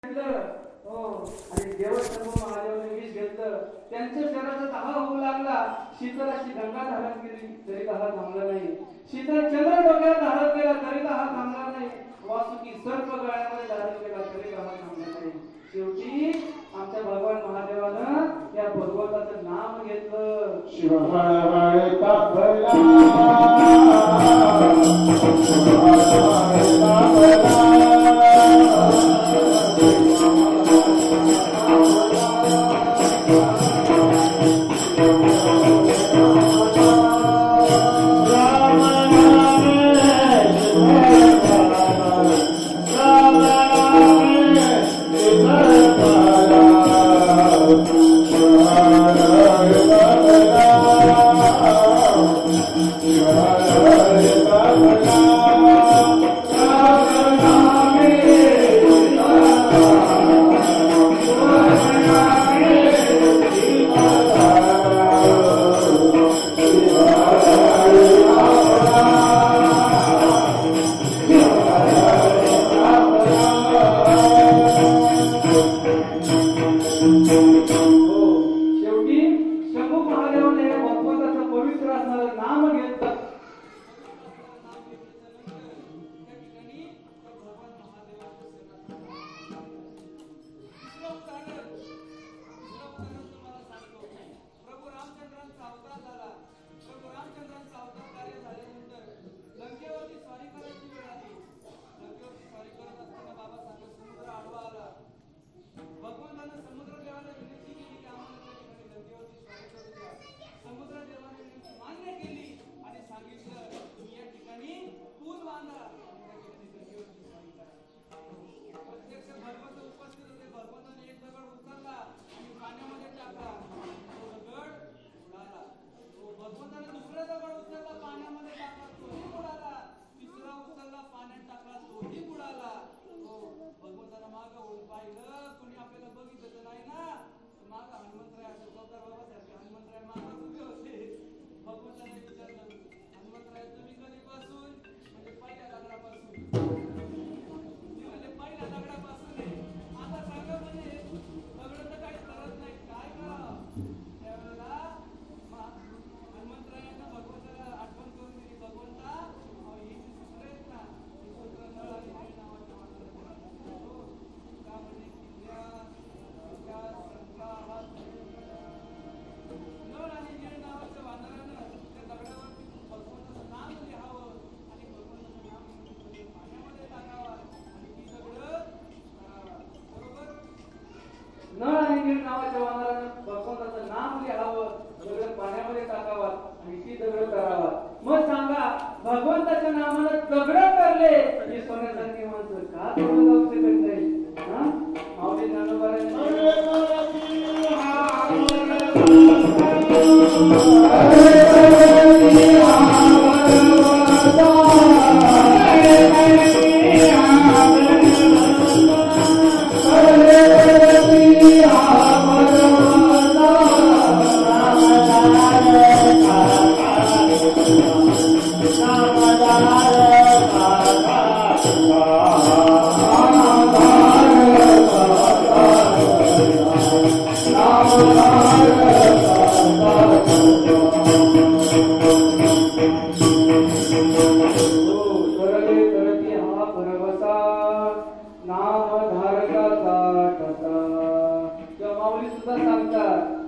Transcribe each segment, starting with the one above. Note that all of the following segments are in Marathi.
हो आणि देवस्थान महादेवाने विष घेतलं त्यांच्या शरीराचा दाह होऊ लागला. शीतल अशी गंगा धारण केली तरी दाह थांबला नाही. शीतल चंद्र डोक्यावर धारण केला तरी दाह थांबला नाही. वासुकी सर्प गळ्यामध्ये धारण केला तरी दाह थांबला नाही. शेवटी आमच्या भगवान महादेवानं या भगवंताचं नाम घेतलं. शिवहर नावाच्या वानरानं भगवंताचं नाम लिहावं, दगड पाण्यामध्ये टाकावा आणि ती दगड करावा. मग सांगा भगवंताच्या नामानं दगड करले ही सोन्यासारखी माणसं का तोडून जाऊ शकत नाही? माऊली ज्ञानोबारांनी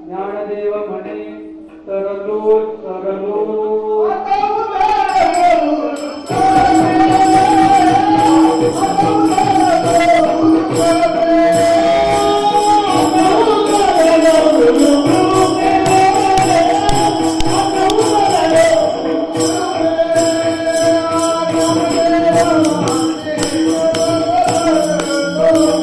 ज्ञानदेव म्हणे तरलो तरलो Oh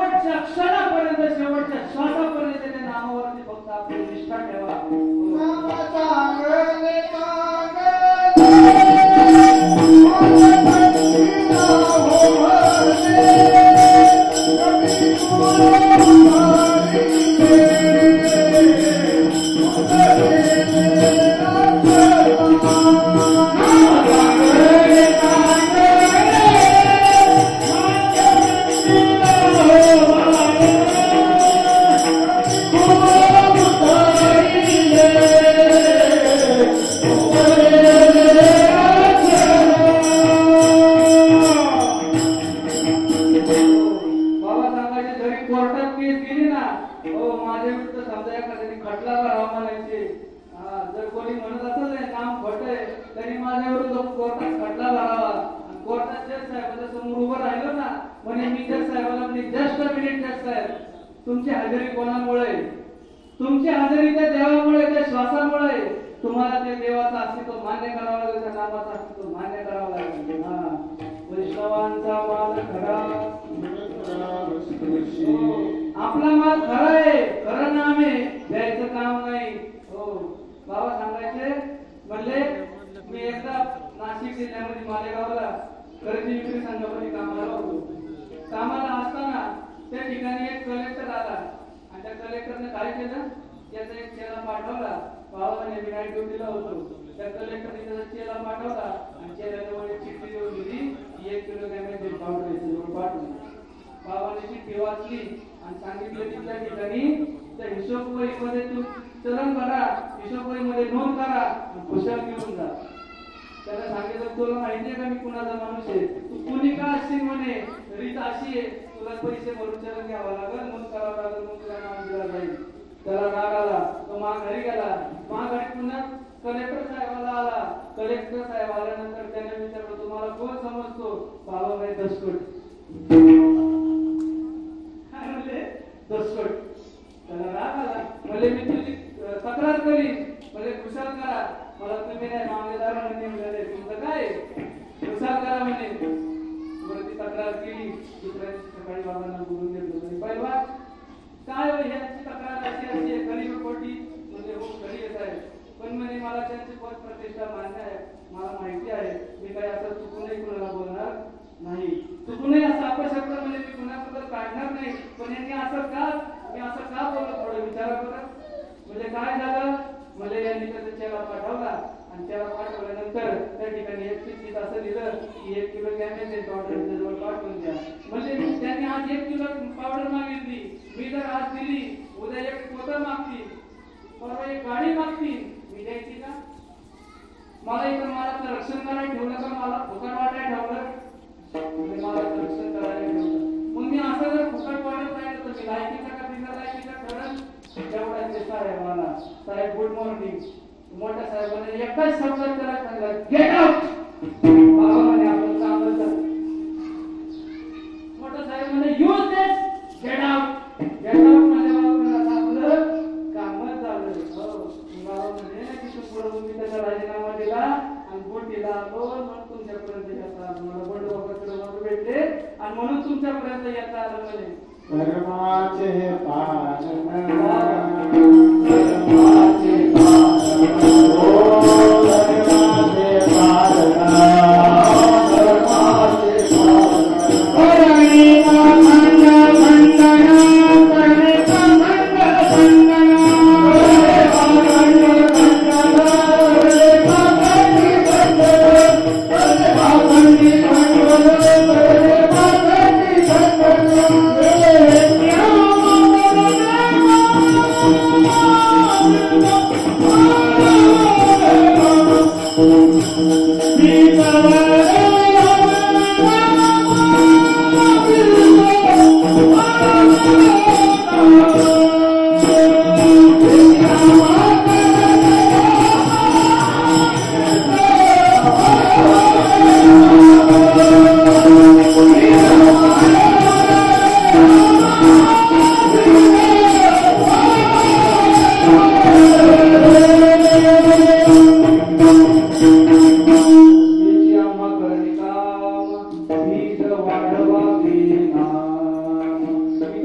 शेवटच्या क्षणापर्यंत शेवटच्या श्वासापर्यंत त्या नामावरती फक्त आपली निष्ठा ठेवा. तुमची हजेरी कोणामुळे? तुमची हजेरी त्या देवामुळे, त्या श्वासामुळे. तुम्हाला त्या देवाचा अस्तित्व मान्य करावं लागेल, त्या नामाचा अस्तित्व मान्य करावं लागेल. वैष्णवांचा माल खरा, आपला माल खरा आहे, खरं नाम आहे, द्यायचं काम नाही. हो बाबा सांगायचे म्हणले, मी एकदा नाशिक जिल्ह्यामध्ये मालेगावला खरेदी विक्री संघामध्ये कामाला होतो. कामाला असताना त्या ठिकाणी एक कलेक्टर आला आणि त्या कलेक्टरने काय केलं, त्याचा एक चेला पाठवला. बाबाने मी नाईट ड्युटीला होतो. त्या कलेक्टरने त्याचा चेला पाठवला आणि चेल्याजवळ एक चिठ्ठी देऊन दिली, 1 किलो गॅमेझिन पावडर याच्याजवळ पाठवून. बाबाने चिठ्ठी वाचली आणि सांगितलं की त्या ठिकाणी त्या हिशोबवहीमध्ये तू चलन करा, हिशोबवहीमध्ये नोंद करा आणि कुशल घेऊन जा. त्याला सांगितलं, तुला माहितीये का मी कुणाचा माणूस आहे? तू कुणी का असशील म्हणे, रीत अशी आहे, तुला पैसे भरून चलन घ्यावा लागेल, नोंद करावं लागेल, मग तुला नाम दिला जाईल. त्याला राग आला, तो घरी गेला. घरी पुन्हा कलेक्टर साहेबाला आला. कलेक्टर साहेब आल्यानंतर त्याने विचारलं, तुम्हाला कोण समजतो? बाबा म्हणे दसकट. काय म्हणले? दसकट. त्याला राग आला, म्हणजे मी तुझी तक्रार करीन, म्हणजे कुशल करा. मला तुम्ही नाही मामलेदार म्हणून नेमले, तुमचं काय कुशल करा म्हणे. ती तक्रार केली. दुसऱ्या सकाळी बाबांना बोलून घेतलं. पहिला काय ह्याची तक्रार अशी आहे, गरीब पोटी म्हणजे हो घरी येत आहे, पण म्हणे मला त्यांची पद प्रतिष्ठा मान्य आहे, मला माहिती आहे, मी काही असं चुकूनही कुणाला बोलणार नाही. चुकूनही असं अपशब्द म्हणजे मी कुणाबद्दल काढणार नाही. पण यांनी असं का, मी असं का बोललो, थोडं विचारा बरं. म्हणजे काय झालं, म्हणजे यांनी त्याचा चेला पाठवला आणि चेला पाठवल्यानंतर त्या ठिकाणी एक चिठ्ठीत असं लिहिलं की 1 किलो गॅमेझिन पावडर त्याच्याजवळ पाठवून द्या. म्हणजे त्यांनी आज 1 किलो पावडर मागितली, मी जर आज दिली, उद्या एक पोतं मागतील, परवा एक गाडी मागतील, मी द्यायची का? मला इथं मला रक्षण करायला ठेवलं का? मला फुकट वाटायला ठेवलं? मला रक्षण करायला ठेवलं. मग मी असं जर फुकट वाटत राहिलं तर मी लायकीचा का बिना लायकीचा ठरल? तेवढा ते साहेब मला, साहेब गुड मॉर्निंग. मोठ्या साहेबांनी एकच शब्द त्याला सांगितलं, गेट आउट. बाबा म्हणे आपण कामच झालं. मोठा साहेब म्हणे यूज दिस, गेट आउट. गेट आउट म्हणजे बाबा आपलं कामच झालं. हो बाबा म्हणे की तू पुढे मी त्याचा राजीनामा दिला आणि बोटीला आलो, म्हणून तुमच्यापर्यंत येता आलं. मला बंडबाबाकडे भेटले आणि म्हणून तुमच्यापर्यंत येता आलं. म्हणे धर्माचे पालन, धर्माचे पालन, ओ धर्माचे पालन, धर्माचे पालन.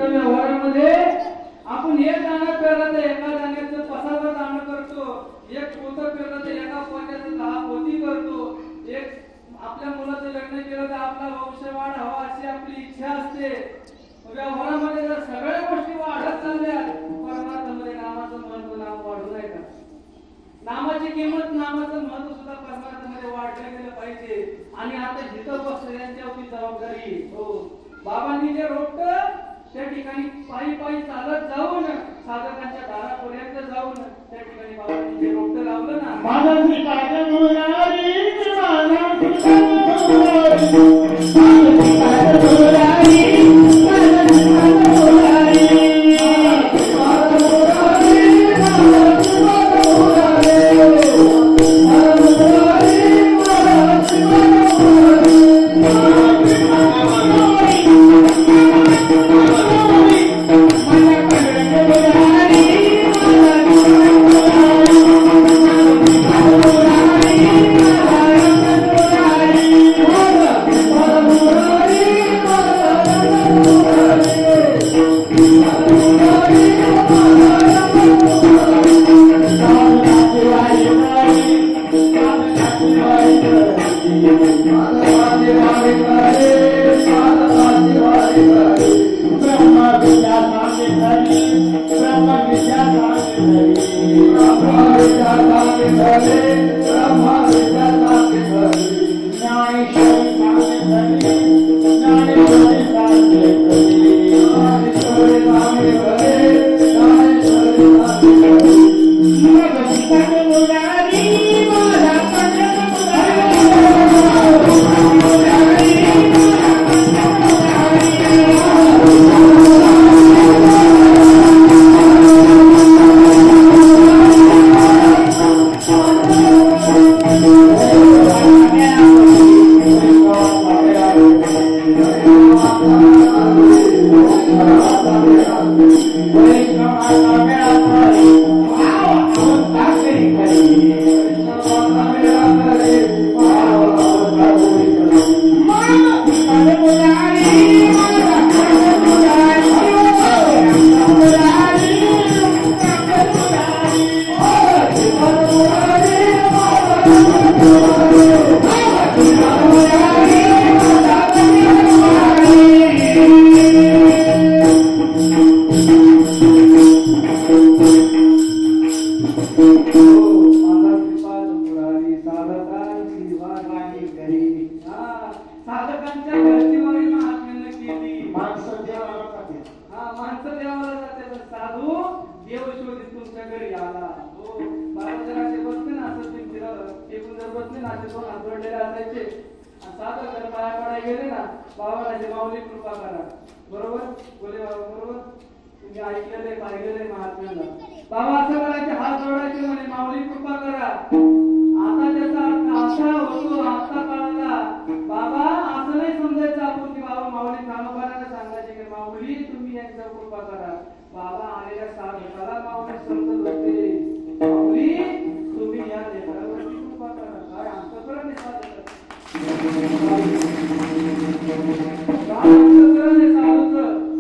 इथं व्यवहारामध्ये आपण एक दाणा पेरला तर एका दाण्याचं 5,000 दाणं करतो, एक पोतं पेरलं तर एका पोत्याचं 10 पोती करतो, एक आपल्या मुलाचं लग्न केलं तर आपला वंश वाढावा अशी आपली इच्छा असते. व्यवहारामध्ये जर सगळ्या गोष्टी वाढत चालल्या, परमार्थामध्ये नामाचं महत्व नाम वाढू नये का? नामाची किंमत, नामाचं महत्व सुद्धा परमार्थामध्ये वाढलं गेलं पाहिजे. आणि आता जिथं बसतो यांच्यावरती जबाबदारी. हो, बाबांनी जे रोपटं त्या ठिकाणी पायी पायी चालत जाऊन साधकांच्या दारापर्यंत जाऊन त्या ठिकाणी बाबांनी जे रोपटं लावलं ना, माझा श्रीपाद मुरारी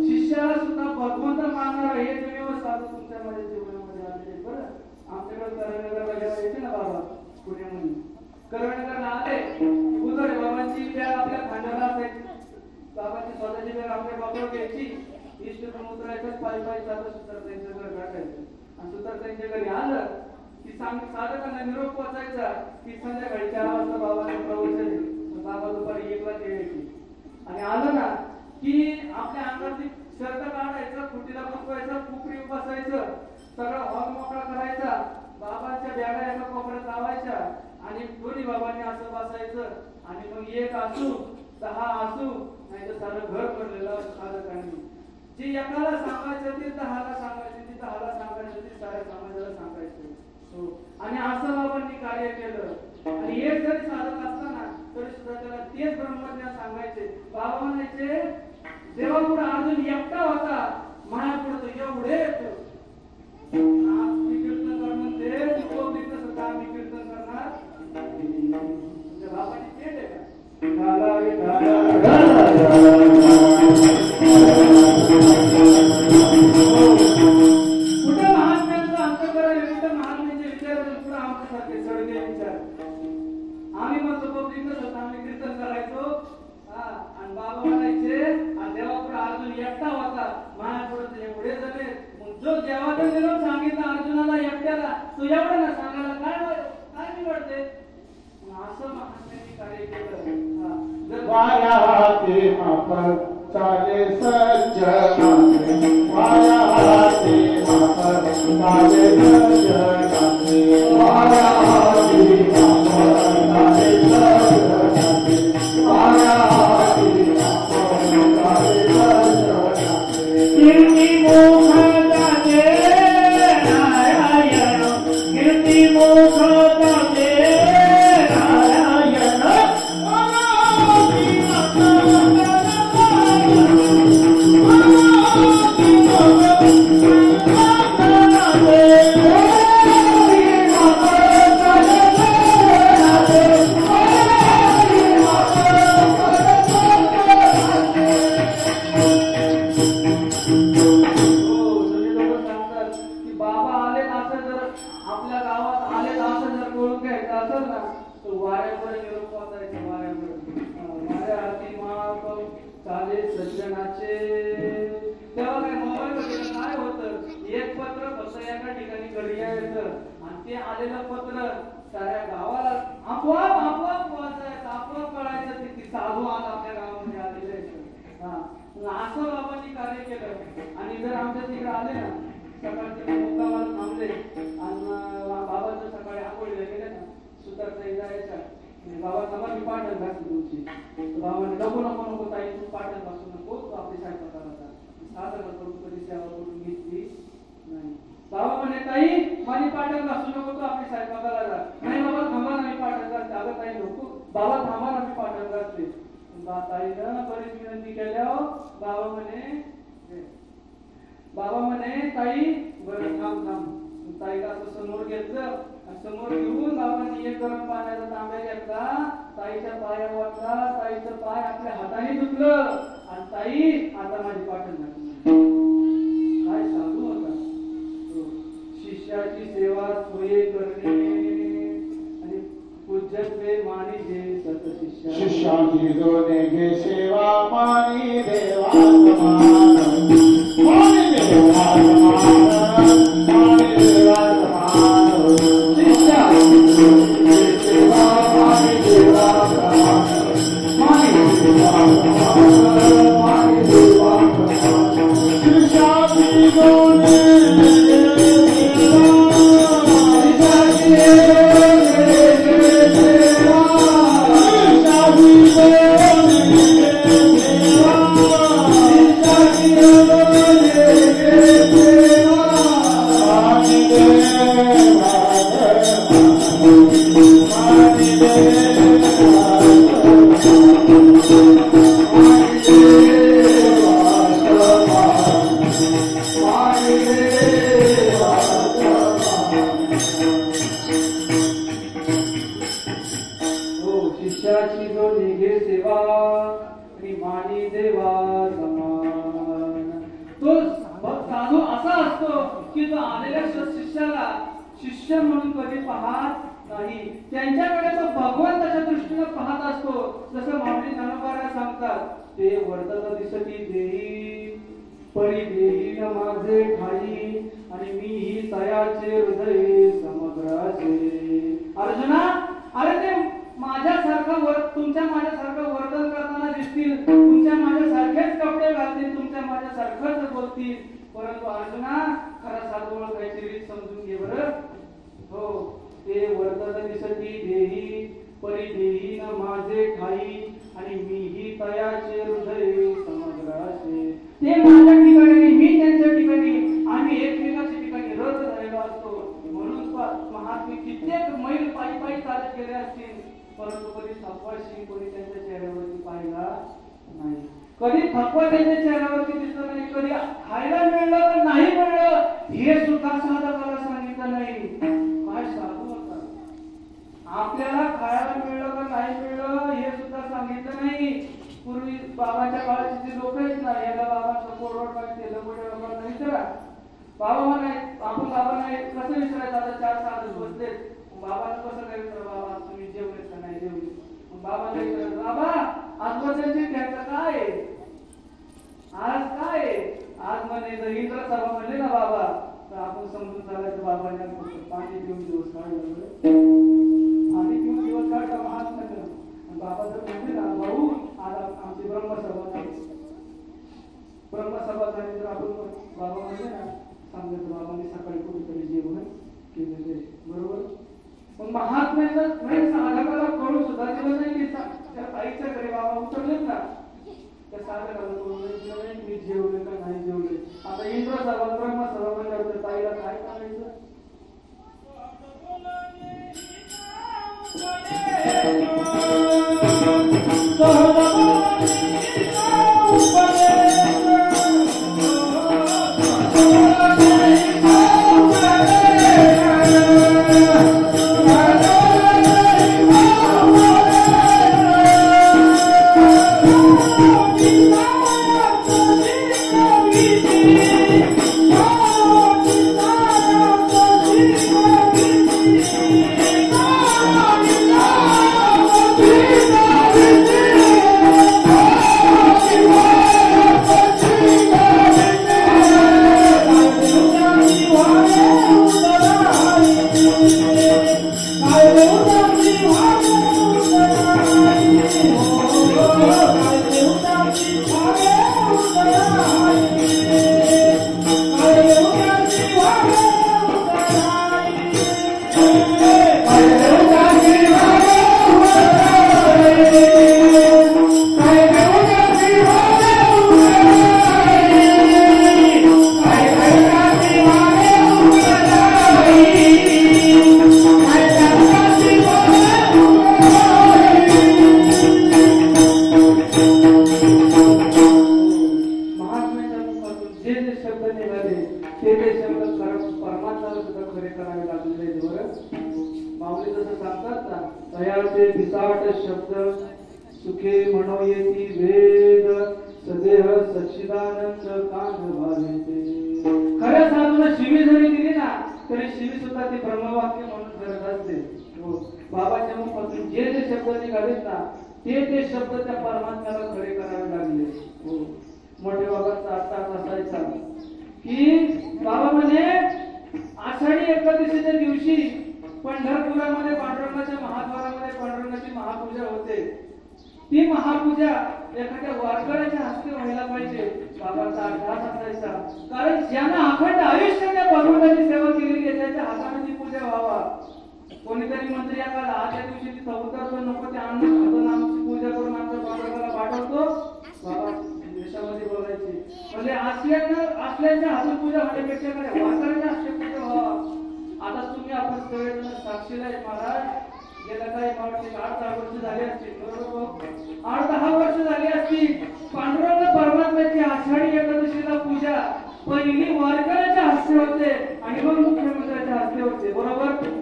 शिष्याला सुद्धा भगवंत मानणार हे तुम्ही साधू तुमच्यामध्ये जीवनामध्ये आलेले. बरं, आमच्याकडे करंगनगरला जेव्हा येते ना बाबा पुण्यामध्ये, करंगनगरला आले उदय बाबांची बॅग आपल्या खांद्याला असायची, बाबांची स्वतःची बॅग आपल्या बाबावर घ्यायची, इष्टतम उतरायचं, पायी पायी चालत सुद्धा त्यांच्या घर गाठायचं. आणि सुद्धा त्यांच्या घरी आलं की साधकांना निरोप पोचायचा की संध्याकाळी 4 वाजता बाबांनी प्रवचन, बाबा दुपारी 1 ला यायची. आणि आलं ना की आपल्या अंगाची शर्ट काढायचं, खुटीला बसवायचं, कुपरी बसायचं, सगळं हॉल मोकळा करायचा, बाबांच्या बॅगा एका कोपऱ्यात लावायच्या आणि दोन्ही बाबांनी असं बसायचं. आणि मग 1 असू 10 असू नाही तर सारं घर भरलेलं साधकांनी. जे एकाला सांगायचं ते 10ला सांगायचे, ते 10ला सांगायचं ते साऱ्या समाजाला सांगायचं. हो, आणि असं बाबांनी कार्य केलं. आणि एक जरी साधक असताना तरी सुद्धा त्याला तेच ब्रह्मज्ञान सांगायचे. बाबा म्हणायचे देवापुढे अजून एकटा होता, मायापुढे एवढे कीर्तन करणार ते सुद्धा आम्ही कीर्तन करणार. बाबांनी ते आहे का माझ्यापुढे एवढे जण मग जो जेव्हा निरोप सांगितलं अर्जुनाला एकट्याला तू एवढं ना सांगायला काय निवडते असं महात्म्यांनी कार्य केलं. वाया हाती मापर चाले सज्जनाने, वाया हाती मापर चाले सज्जनाने, वाया हाती मापर चाले सज्जनाने, वाया हाती मापर चाले सज्जनाने. कीर्तिमुख जाते नारायण, कीर्तिमुख जाते आलेलं पत्र साऱ्या गावाला आपोआप पोहोचायचं आपोआप कळायचं की साधू आज आपल्या गावामध्ये आलेले आहेत. असं बाबांनी कार्य केलं. आणि जर आमच्या तिकडे आले ना सकाळचे मुक्कामाला थांबले आणि बाबाचं सकाळी आंघोळीला गेले ना सुतारचा जायचा बाबा थांबा मी पाठण घासली तुमची बाबा म्हणजे नको ताई तू पाठण घासू नको तू आपली स्वयंपाकाला साधन करून कधी सेवा करून घेतली नाही. बाबा म्हणे ताई माझी पाठण घासू नको तू आपली स्वयंपाकाला जा. नाही बाबा थांबा ना मी पाठण घासते. अगं ताई नको बाबा थांबा ना मी पाठण घासते. ताईनं बरीच विनंती केल्यावर बाबा म्हणे ताई बरं थांब. ताईला असं समोर घेतलं आणि समोर घेऊन बाबांनी एक गरम पाण्याचा तांब्या घेतला ताईच्या पायावर वाटला. ताईचं पाय आपल्या हाताने धुतलं आणि ताई आता माझी पाठण घातली. काय साधू होता. शिष्याची सेवा सोयी करणे आणि पूज्यत्वे मानी जे सत शिष्याची जोने घे सेवा मानी देवा समान, मानी देवा समान, मानी देवा समान. शिष्याची सेवा मानी देवा समान, मानी देवा समान, मानी देवा समान. शिष्याची जोने शिष्य म्हणून कधी पाहत नाही. त्यांच्याकडे तो भगवंताच्या दृष्टीने पाहत असतो. जसं माऊली ज्ञानोबा सांगतात ते वर्तत दिसती देही परी देही न माझे ठाई आणि मी ही तयाचे हृदय समग्राचे. अर्जुना अरे ते माझ्यासारखं तुमच्या माझ्यासारखं वर्तन करताना दिसतील, तुमच्या माझ्यासारखेच कपडे घालतील, तुमच्या माझ्यासारखंच बोलतील, परंतु अर्जुना खरा साधू ओळखायची रीत समजून घे बरं. हो ते वर्तत दिसती देही परी देही न माझे ठाई आणि मी ही तयाचे हृदय समग्राचे. ते माझ्या ठिकाणी मी त्यांच्या ठिकाणी आम्ही एकमेकाच्या ठिकाणी रथ झालेलो असतो. म्हणून महात्मे कित्येक मैल पायी चालत गेले असतील, परंतु कधी थकवा कोणी त्यांच्या चेहऱ्यावरती पाहिला नाही. कधी थकवा त्यांच्या चेहऱ्यावरती दिसलं नाही. कधी खायला मिळलं तर नाही मिळलं हे सुद्धा साधकाला सांगितलं नाही. काय साधू होता. आपल्याला खायला मिळलं का नाही मिळलं हे सुद्धा सांगितलं नाही. पूर्वी बाबाच्या काळाचे जे लोक आहेत ना याला बाबांचं कोरड पाहिजे लंबोड्या लोकांना विचारा. बाबा म्हणाय आपण बाबांना कसं विचारायचं. आता 4 साधक बसले बाबांना कसं काय विचारा बाबा तुम्ही जेवलेत का नाही जेवले. बाबांना विचारायचं बाबा आज बसायची घ्यायचं काय आज काय आज म्हणे जर इंद्र सभा म्हणले ना बाबा तर आपण समजून चालायचं बाबांना पाणी पिऊन दिवस काढलं पाणी पिऊन दिवस काढला महात्म्यानं. आणि बाबा जर म्हणले ना भाऊ आज आमची ब्रह्मसभा झाली तर आपण बाबा म्हणले ना सांगायचं बाबांनी सकाळी कुठेतरी जेवण केलेले बरोबर. पण महात्म्याचं म्हणजे साधकाला कळून सुद्धा दिलं नाही की त्या ताईच्या घरी बाबा उतरलेत ना त्या साधकाला कळून नाही मी जेवले का नाही जेवले. आता इंद्र सभा ब्रह्मसभा म्हणल्यावर ताईला काय सांगायचं. ते शब्द त्या परमात्म्याला खरे करावे लागले. मोठे बाबांचा अर्थात असायचा की बाबा म्हणे आषाढी एकादशीच्या दिवशी पंढरपुरामध्ये पांडुरंगाच्या महाद्वारामध्ये पांडुरंगाची महापूजा होते. ती महापूजा एखाद्या वारकऱ्याच्या हस्ते व्हायला पाहिजे. बाबांचा अर्थात असायचा कारण ज्यांना अखंड आयुष्य त्या पांडुरंगाची सेवा केलेली आहे त्याच्या हाताने ती पूजा व्हावा. कोणीतरी मंत्री आला आजच्या दिवशी तिथं उतरतो नको ते अन्न खातो आमची पूजा करून आमच्या बाबाला पाठवतो. बाबा देशामध्ये बोलायचे म्हणजे असल्याच्या हातून पूजा होण्यापेक्षा काय वारकऱ्याच्या हस्ते पूजा व्हावा. आता तुम्ही आपण सगळेजण साक्षीला आहे महाराज गेल्या काही मावळचे 8-10 वर्ष झाली असतील बरोबर. 8-10 वर्ष झाली असतील पांडुरंग परमात्म्याची आषाढी एकादशीला पूजा पहिली वारकऱ्याच्या हस्ते होते आणि मग मुख्यमंत्र्याच्या हस्ते होते बरोबर.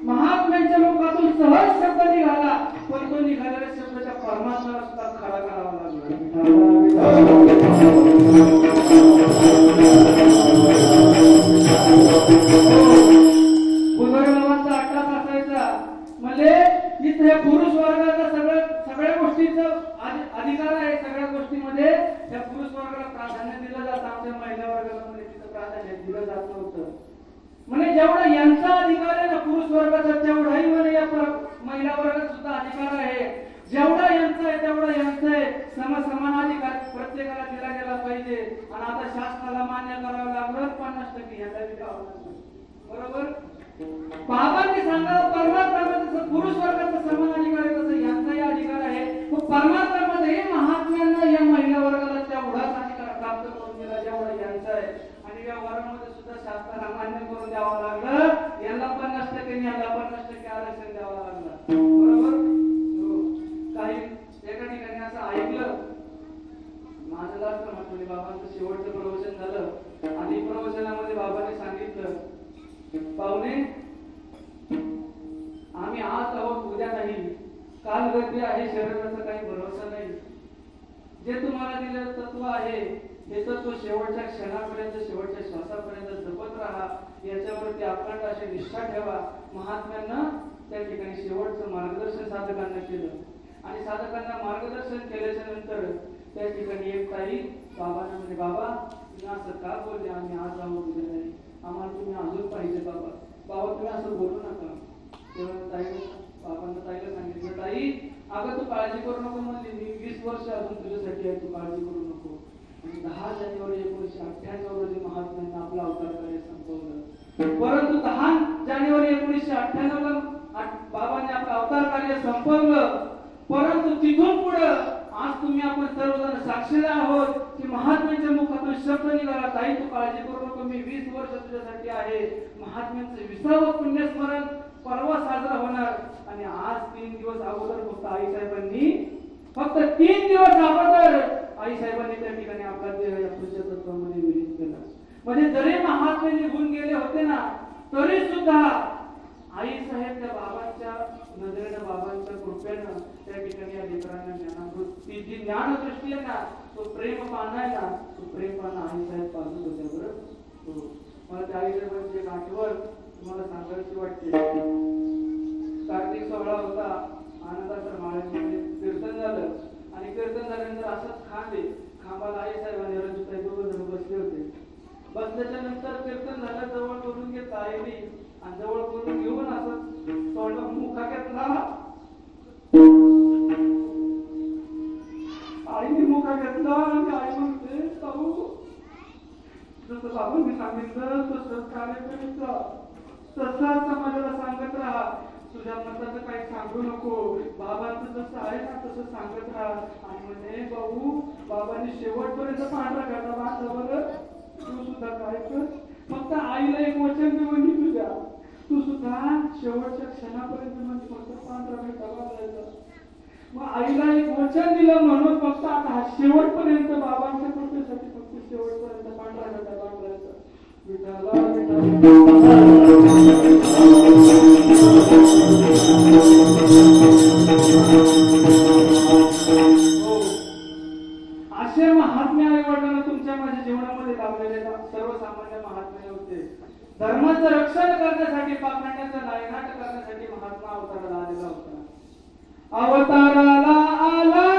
महात्म्यांच्या लोकातून सहज शब्द निघाला पण तो निघालेल्या शब्दाच्या परमात्म्याला सुद्धा खडा करावा लागला. पुनर्भवाचा अट्टास असायचा म्हणजे इथे पुरुष वर्गाचा सगळ्या गोष्टीचा अधिकार आहे. सगळ्या गोष्टीमध्ये त्या पुरुष वर्गाला प्राधान्य दिलं जातं. आमच्या महिला वर्गाला मध्ये तिथं प्राधान्य दिलं जात नव्हतं. म्हणजे जेवढा यांचा अधिकार आहे ना पुरुष वर्गाचा तेवढाही म्हणे या महिला वर्गात सुद्धा अधिकार आहे. जेवढा यांचा आहे तेवढा यांचा आहे. समान अधिकार प्रत्येकाला दिला गेला पाहिजे. आणि आता शासनाला मान्य करावं लागलं 50% यांना द्यावं लागलं बरोबर. बाबांनी सांगावं परमात्म्यामध्ये पुरुष वर्गाचा समान अधिकार आहे तसं यांचाही अधिकार आहे. परमात्म्यामध्ये महात्म्यांना या महिला वर्गाला तेवढाच अधिकार प्राप्त करून दिला जेवढा यांचा आहे. आणि या वर्गामध्ये सुद्धा शासनाला मान्य करून द्यावं लागलं. यांना 50% यांना 50% आरक्षण द्यावं लागलं बरोबर. काही एका ठिकाणी असं ऐकलं माझं जास्त म्हटलं बाबांचं शेवटचं प्रवचन झालं आणि प्रवचनामध्ये बाबांनी सांगितलं पाहुणे आम्ही आज आहोत उद्या नाही. काल गती आहे शरीराचा काही भरोसा नाही. जे तुम्हाला दिलेलं तत्व आहे हे तत्व शेवटच्या क्षणापर्यंत शेवटच्या श्वासापर्यंत जपत राहा. याच्यावरती अखंड अशी निष्ठा ठेवा. महात्म्यांना त्या ठिकाणी शेवटचं मार्गदर्शन साधकांना केलं आणि साधकांना मार्गदर्शन केल्याच्या नंतर त्या ठिकाणी एक ताई बाबांना म्हणजे बाबा तुम्ही असं का बोलले, आम्ही आज जाऊन उद्या नाही, आम्हाला तुम्ही अजून पाहिजे बाबा. बाबा तुम्ही असं बोलू नका. तेव्हा ताईला सांगितलं ताई अगं तू काळजी करू नको म्हणली, मी 20 वर्ष अजून तुझ्यासाठी आहे, तू काळजी करू नको. आणि 10 जानेवारी 1998 रोजी महात्म्यांना आपला अवतार कार्य संपवलं. परंतु 10 जानेवारी 1998 ला बाबांनी आपलं अवतार कार्य संपवलं. परंतु तिथून पुढे आज तुम्ही आपण सर्वजण साक्षीदार आहोत की महात्म्यांच्या मुखातून शब्द निघाला ताई तू काळजी करू नको, मी 20 वर्ष तुझ्यासाठी आहे. महात्म्यांचं 20वे पुण्यस्मरण परवा साजरा होणार. आणि आज 3 दिवस अगोदर फक्त आईसाहेबांनी त्या ठिकाणी आपला देह या पंचतत्वामध्ये विलीन केला. म्हणजे जरी महात्मे निघून गेले होते ना तरी सुद्धा आईसाहेब त्या बाबांच्या नजरेनं बाबांच्या कृपेनं त्या ठिकाणी या लेकरांना ज्ञानामृत ती जी ज्ञानदृष्टी आहे ना तो प्रेम पाहणं आहे ना तो प्रेम पाहणं आईसाहेब पाहत होत्या. बरं मला त्या आईसाहेबांची एक आठवण तुम्हाला सांगायची वाटते. कार्तिक 16 होता, आनंदाच्या माळ्यामध्ये कीर्तन झालं आणि कीर्तन झाल्यानंतर असंच खांबाला आईसाहेबांनी रंजिताई दोघं जण बसले होते. बसल्याच्या नंतर कीर्तन झालं, जवळ करून घेत आईने आणि जवळ करून घेऊन असं तोंड मुखा घेतला. आईने मुखा घेतला आणि आई म्हणते भाऊ जसं बाबांनी सांगितलं तसंच कार्य करायचं, तसंच समाजाला सांगत राहा, तुझ्या मताचं काही सांगू नको, बाबांचं जसं आहे ना तसं सांगत राहा. आणि म्हणे भाऊ बाबांनी शेवटपर्यंत पांढरा घाटा बांधला. बरं तू सुद्धा काय कर, फक्त आईला एक वचन देऊन तुझ्या तू सुद्धा शेवटच्या क्षणापर्यंत म्हणजे फक्त पांढरा घाटा बांधायचा. मग आईला एक वचन दिलं म्हणून फक्त आता शेवटपर्यंत बाबांच्या कृपेसाठी फक्त शेवटपर्यंत पांढरा घाटा बांधायचा. विठाला असे महात्मे आई वडिलांना तुमच्या माझ्या जीवनामध्ये लाभलेले सर्वसामान्य महात्मे होते. धर्माचं रक्षण करण्यासाठी पाखंडाचं नायनाट करण्यासाठी महात्मा अवताराला आलेला होता. अवताराला आला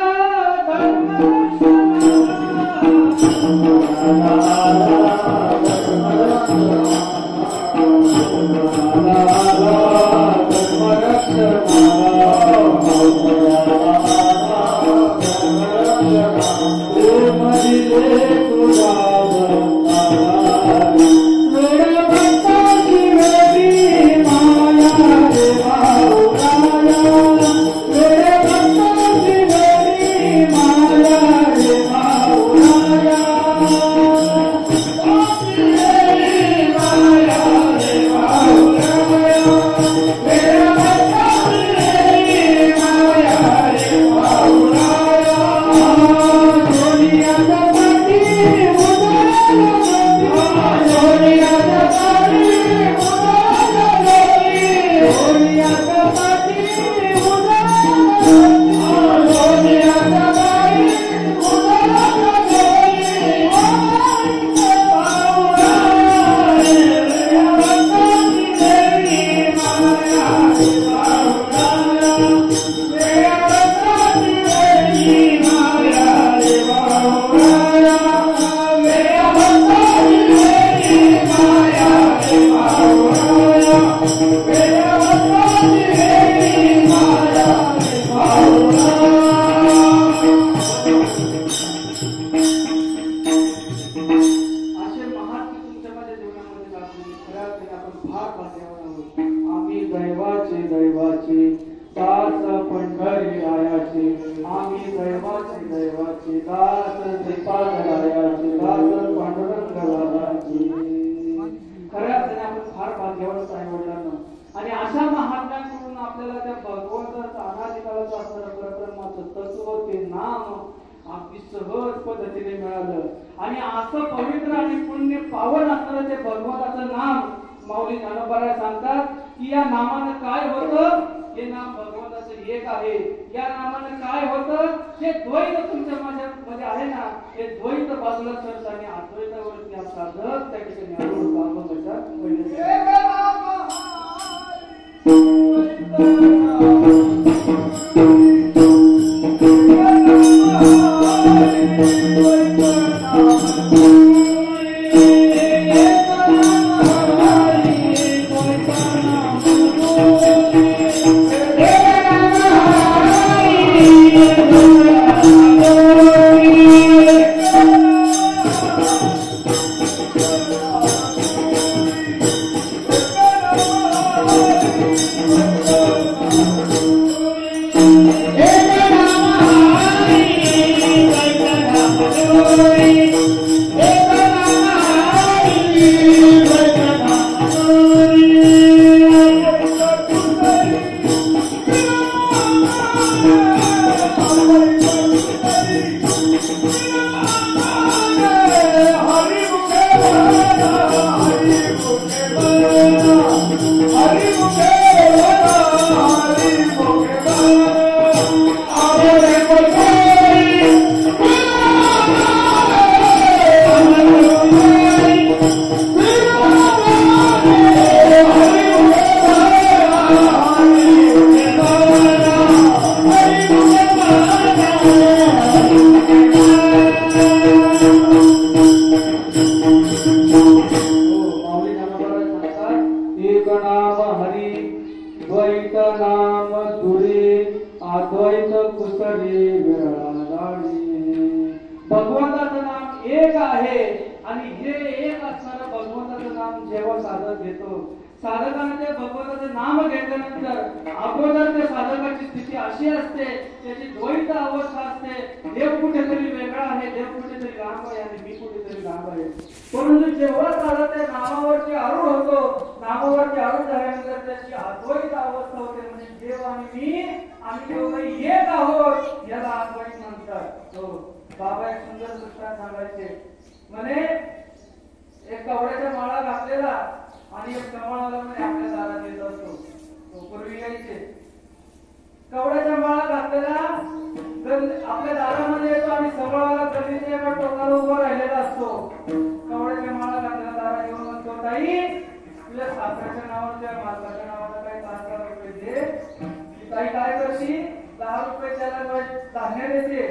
आणि अशा महात्म्यांकडून आपल्याला त्या भगवंताचा अनादिकालाचा असणारा परब्रह्माचं तत्व ते नाम अगदी सहज पद्धतीने मिळालं. आणि असं पवित्र आणि पुण्य पावन असणारं ते भगवंताचं नाम माऊली ज्ञानोबा सांगतात की या नामानं काय होतं, हे नाम भगवंताचं एक आहे. या नामानं काय होतं, जे द्वैत तुमच्या माझ्यामध्ये आहे ना हे द्वैत बाजूला सरस आणि अद्वैतावर त्या साधक त्या ठिकाणी आढळून बाबा भगवंताचं नाम एक आहे आणि हे एक असणारं भगवंताचं नाम जेव्हा साधक घेतो, साधकाने ते भगवंताचे नाम घेतल्यानंतर अगोदर त्या साधकाची स्थिती अशी असते, त्याची द्वैत अवस्था असते, देव कुठेतरी वेगळा आहे, देव कुठेतरी लांब आहे आणि मी कुठेतरी लांब आहे. परंतु जेव्हा साधक त्या नामावरती आरूढ होतो, नामावरती आरूढ झाल्यानंतर त्याची अद्वैत अवस्था होते, म्हणजे देव आणि मी आम्ही दोघंही एक आहोत याला अद्वैत म्हणतात. हो, बाबा एक सुंदर दृष्टांत सांगायचे, म्हणे एक कवड्याच्या माळा घातलेला आणि एक कमळाला म्हणे आपल्या दारात येत असतो. पूर्वी यायचे कवड्याच्या माळा घातलेला आपल्या दारामध्ये येतो आणि समळाला गल्लीच्या एका टोकाला उभा राहिलेला असतो. कवड्याच्या माळा घातलेला दारात येऊन म्हणतो, ताई तुझ्या सासऱ्याच्या नावाच्या मालकाच्या नावाचा काही 5,000 रुपये दे. ताई काय करते, 10 रुपये त्याला धान्य देते.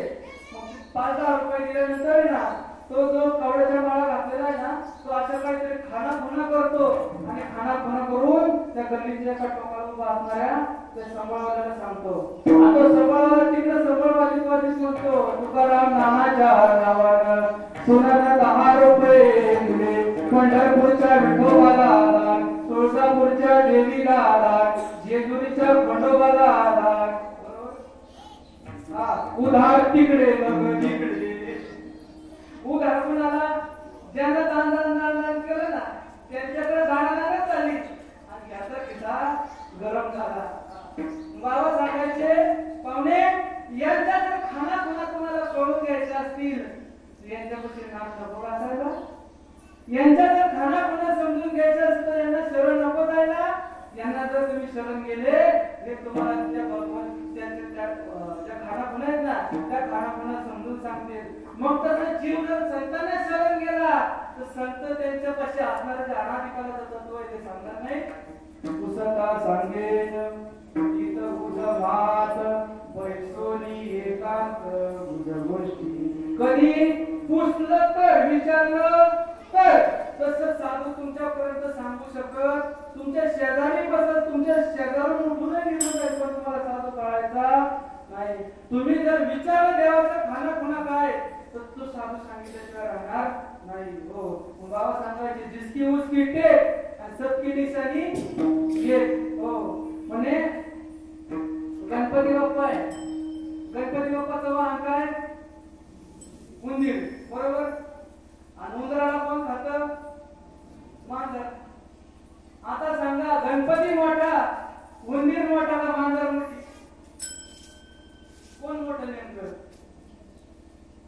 मग 5,000 रुपये दिल्यानंतर ना तो जो कवड्याच्या माळा घातलेला आहे ना, तो अशा काहीतरी खाना करतो आणि खाना करून त्या गल्लीच्या एका टोकाला उभा असणाऱ्या त्या संबळवाल्याला सांगतो. आता संबळवाला तिकडे संबळ वाजत म्हणतो, तुकाराम नानाच्या नावानं सोन्याला 10 रुपये दिले, पंढरपूरच्या विठोबाला आला, तुळजापूरच्या देवीला आला, जेजुरीच्या खंडोबाला आला. उधार तिकडे मग तिकडे उधार कुणाला ज्यांना दान केलं ना त्यांच्याकडे दानाला चालली आणि याचा खिसा गरम झाला. बाबा सांगायचे, पाहुणे यांच्या जर खाना कुणाला कळून घ्यायच्या असतील यांच्यापाशी नाम नको असायला, यांच्या जर खाना कुणा समजून घ्यायचं असतं तर यांना शरण नको जायला. यांना जर तुम्ही शरण गेले हे तुम्हाला त्या भगवान त्या खाना पुन्हा आहेत ना त्या खाना पुन्हा समजून सांगतील. मग तसं जीव जर संतांना शरण गेला तर संत त्यांच्यापाशी असणारं जे अनाधिकाराचं तत्व आहे ते सांगणार नाही. पुसता सांगेन इत बुध भात पैसोनी एकांत बुध गोष्टी. कधी पुसलं तर विचारलं तर तसं साधू तुमच्यापर्यंत सांगू शकत, तुमच्या शेजारी बसत तुमच्या शेजारून उठूनही निघून जाईल पण तुम्हाला साधू कळायचा नाही. तुम्ही जर विचारलं देवाचं खाना खुणा काय तर तो साधू सांगितल्याशिवाय राहणार नाही. हो, बाबा सांगायचे, जिसकी उसकी टेक आणि सबकी निशाणी येत. हो, म्हणे गणपती बाप्पा आहे, गणपती बाप्पाचं वाहन काय, उंदीर, बरोबर. आणि उंदराला कोण खातं, मांजर. आता सांगा गणपती मोठा, उंदीर मोठा का मांजर मोठी, कोण मोठं नेमकं?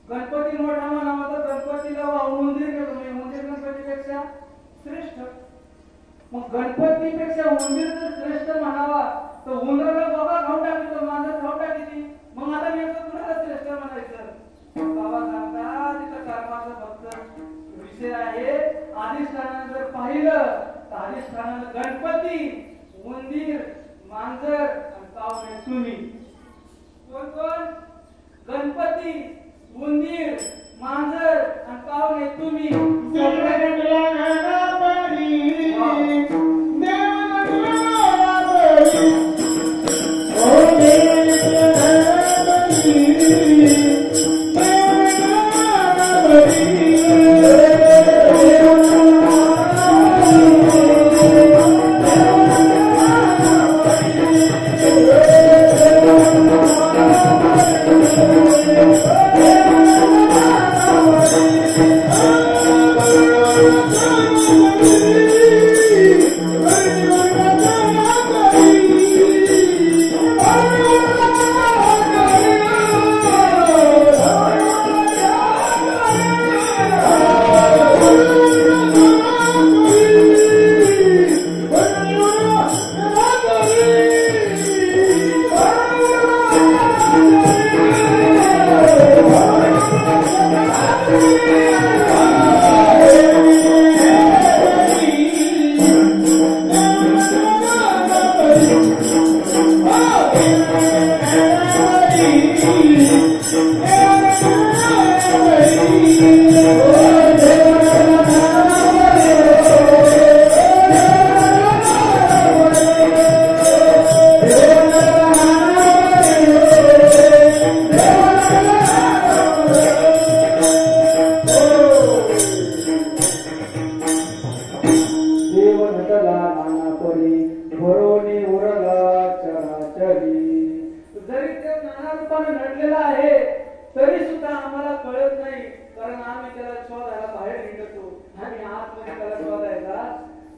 गणपती मोठा म्हणावा तर गणपतीला वाहून उंदीर गेलो, उंदीर गणपतीपेक्षा श्रेष्ठ. मग गणपतीपेक्षा उंदीर जर श्रेष्ठ म्हणावा तर उंदराला बाबा खाऊन टाकतो, मांजर खाऊन टाकली. मग आता नेमकं कुणाला श्रेष्ठ म्हणायचं? बाबा सांगतात तिथं कर्माचा फक्त विषय आहे. अधिष्ठानानं जर पाहिलं तर अधिष्ठानानं गणपती, उंदीर, मांजर आणि पावणे तुम्ही. कोण कोण? गणपती, उंदीर, मांजर आणि पावणे तुम्ही. बसला नाना परी भरोनी उरला चराचरी. जरी ते नाना रूपाने नडलेला आहे तरी सुद्धा आम्हाला कळत नाही, कारण आम्ही त्याला शोधायला बाहेर निघतो. आम्ही आतमध्ये त्याला शोधायला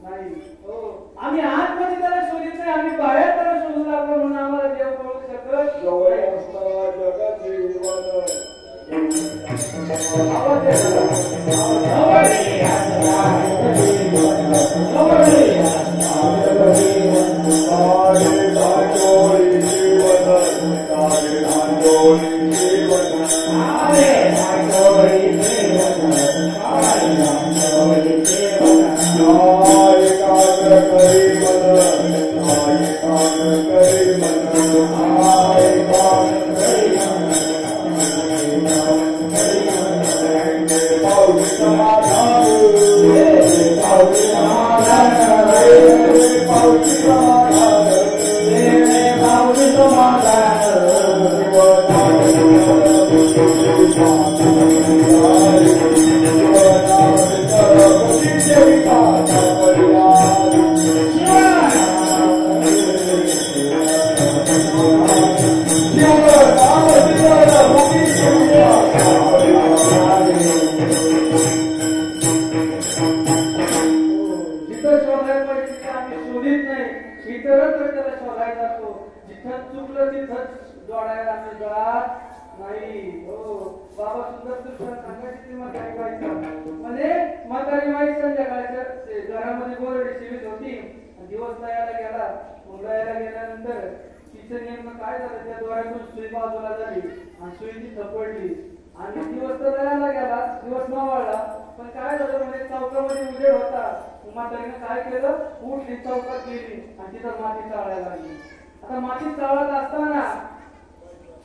नाही. हो, आम्ही आतमध्ये त्याला शोधित नाही, आम्ही बाहेर त्याला शोधू लागलो म्हणून आम्हाला देव कळू शकत जवळ असणारा जगाचे विवाद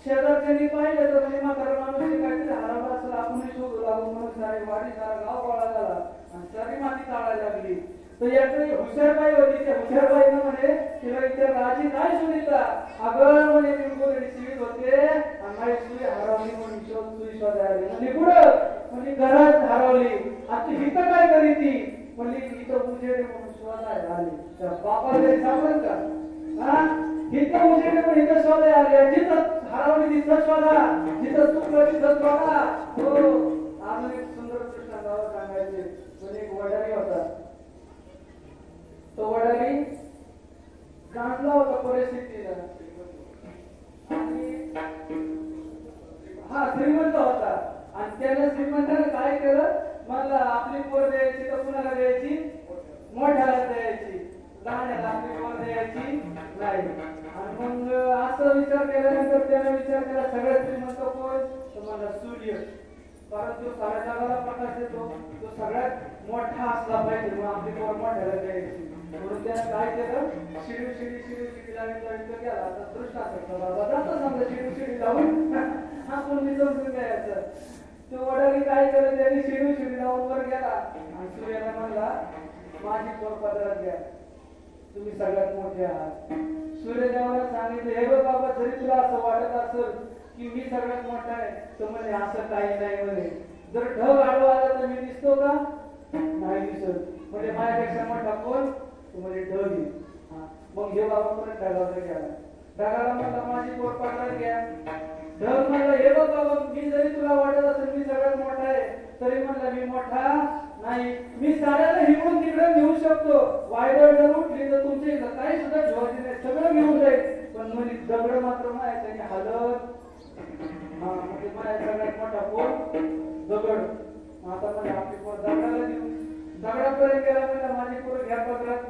शेजारच्यांनी पाहिलं तर म्हणजे म्हातारा माणूस काहीतरी हरवला असेल, आपण शोधू लागलो म्हणून सारी वाडी सारा गाव गोळा झाला आणि सारी माती चाळायला लागली. तर याकडे हुशारबाई होती, त्या हुशारबाईनं म्हणे तिला विचारलं आजी काय शोधिता? अगं म्हणे मी गोदडी शिवीत होते आणि माझी सुई हरवली म्हणून सुई शोधायला. म्हणजे पुढं म्हणजे घरात हरवली. आता इथं काय करी ती? म्हणजे इथं उजेड म्हणून शोधायला आली. त्या बापाला तरी सापडलं का? हा, इथं उजेड पण इथं शोधायला आली. जिथं हरवली तिथं शोधा, जिथं चुकलं तिथं शोधा. हो, अजून एक सुंदर दृष्टांत सांगायचे. म्हणजे एक वडारी होता. तो वडारी गांडला होता परिस्थितीला आणि हा श्रीमंत होता. आणि त्याने श्रीमंताने काय केलं? मला आपली पोर द्यायची तर कुणाला द्यायची? मोठ्याला द्यायची. लहान्याला आपली पोर द्यायची नाही. आणि मग असं विचार केल्यानंतर त्याने विचार केला सगळ्यात श्रीमंत कोण? तर मला सूर्य, कारण तो साऱ्या जगाला प्रकाश देतो, तो सगळ्यात मोठा असला पाहिजे, मग आपली पोर मोठ्याला द्यायची. म्हणून त्याने काय केलं? शिडी लावून गेला. आता दृष्टांत बाबा जातो समजा शिडी लावून आपण मी समजून घ्यायचं. तो वडाली काय केलं? त्याने शिडी लावून वर गेला आणि सूर्याला म्हणला माझी पोर पदरात घ्या, तुम्ही सगळ्यात मोठे आहात. सूर्यदेवाला सांगितलं हे बघ बाबा, जरी तुला असं वाटत असेल की मी सगळ्यात मोठा आहे तर म्हणे असं काही नाही म्हणे. जर ढग आडवा आला तर मी दिसतो का? नाही दिसत. म्हणजे माझ्यापेक्षा मोठा कोण? म्हणजे ढग आहे. मग हे बाबा परत ढगावर गेला. ढगाला म्हणला माझी पोर पदरात घ्या. ढग म्हणला हे बघ बाबा, मी जरी तुला वाटत असेल मी सगळ्यात मोठा आहे तरी म्हणला मी मोठा नाही. मी साऱ्याला हिकडून तिकडे घेऊ शकतो. वायदळ जर उठली तर तुमच्या इथं काही सुद्धा ठेवायचे नाही, सगळं घेऊन जाईल. पण म्हणजे दगड मात्र माय त्याने हलत. म्हणजे माझ्या सगळ्यात मोठा कोण? दगड. आता म्हणजे आपली पोर दगडाला देऊ. दगडापर्यंत गेला म्हणजे माझी पोर घ्या पदरात.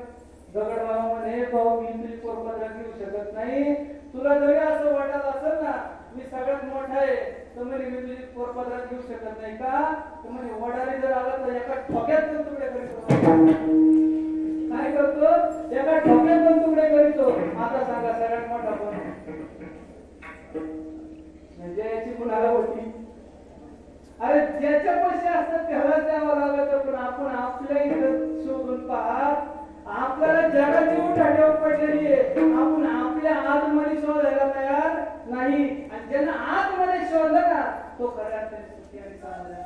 दगड बाबा म्हणे भाऊ मी तुझी पोर पदरात घेऊ शकत नाही. तुला जरी असं वाटत असेल ना मी सगळ्यात मोठा आहे तर म्हणजे मी तुझी पोर पदरात घेऊ शकत नाही का? तर म्हणजे वडारी जर आला तर एका ठोक्यात पण तुकडे करीतो. काय करतो? एका ठोक्यात पण तुकडे करीतो. आता सांगा सगळ्यात मोठा कोण? म्हणजे याची कुणाला होती? अरे ज्याच्या पैसे असतात त्याला द्यावं लागत. पण आपण आपल्या इथं शोधून पहा, आपल्याला जगाची उठाठेव पडलेली आहे. आपण आपल्या आतमध्ये शोधायला तयार नाही. आणि ज्यांना आतमध्ये शोधलं ना तो खऱ्या अर्थाने सुखी आणि चांगला आहे.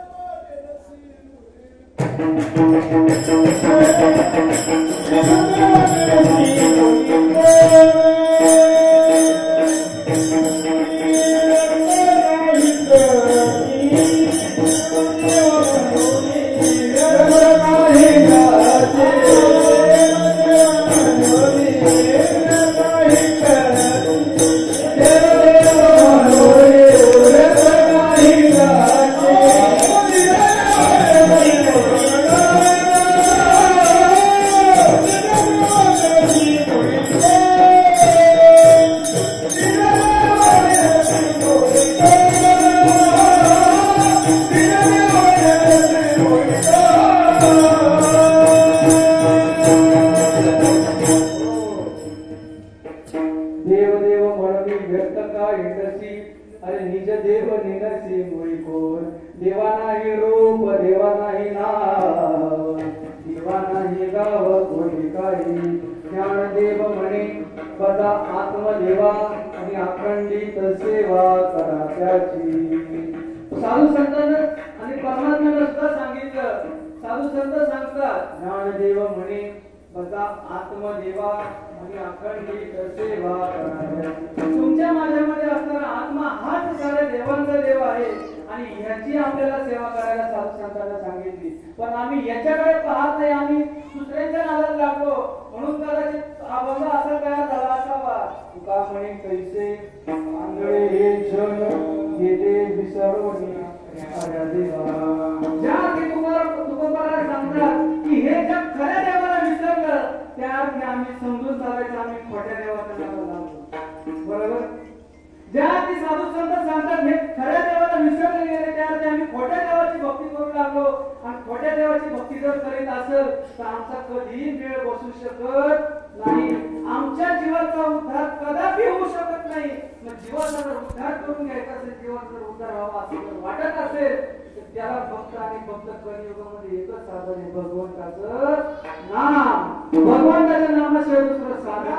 त्याची मुळी कोण. देवा नाही रूप देवा नाही नाव, देवा नाही गाव कोणी काही. ज्ञानदेव म्हणे पदा आत्मदेवा आणि अखंडित सेवा करा त्याची. साधू संतांना आणि परमात्म्याला सुद्धा सांगितलं. साधू संत सांगतात ज्ञानदेव म्हणे पदा आत्मदेवा आणि अखंडित सेवा करा त्याची. तुमच्या माझ्यामध्ये असणारा आत्मा हाच साऱ्या देवांचा देव आहे आणि ह्याची आपल्याला सेवा करायला साधू संतांना सांगितली. पण आम्ही याच्याकडे पाहत नाही, आम्ही दुसऱ्यांच्या नादात लागलो म्हणून कदाचित हा बंध असा तयार झाला असावा. तुका म्हणे कैसे आंधळे हे जन गेले विसरवणी खऱ्या देवा. ज्या की तुकोबाला सांगतात की हे जग खऱ्या देवाला विसरलं, त्या अर्थी आम्ही समजून चालायचं आम्ही खोट्या देवाचा नादात लागलो. बरोबर. ज्या ती साधू संत सांगतात हे खऱ्या देवाला विसरले गेले, त्या अर्थी आम्ही खोट्या देवाची भक्ती करू लागलो. आणि खोट्या देवाची भक्ती जर करीत असेल तर आमचा कधीही मेळ बसू शकत नाही. आमच्या जीवाचा उद्धार कदापि होऊ शकत नाही. मग जीवाचा जर उद्धार करून घ्यायचा असेल, जीवाचा जर उद्धार व्हावा असं जर वाटत असेल तर त्याला फक्त आणि फक्त कलियुगामध्ये एकच साधन आहे, भगवंताचं नाम. भगवंताच्या नामाशिवाय दुसरं साधन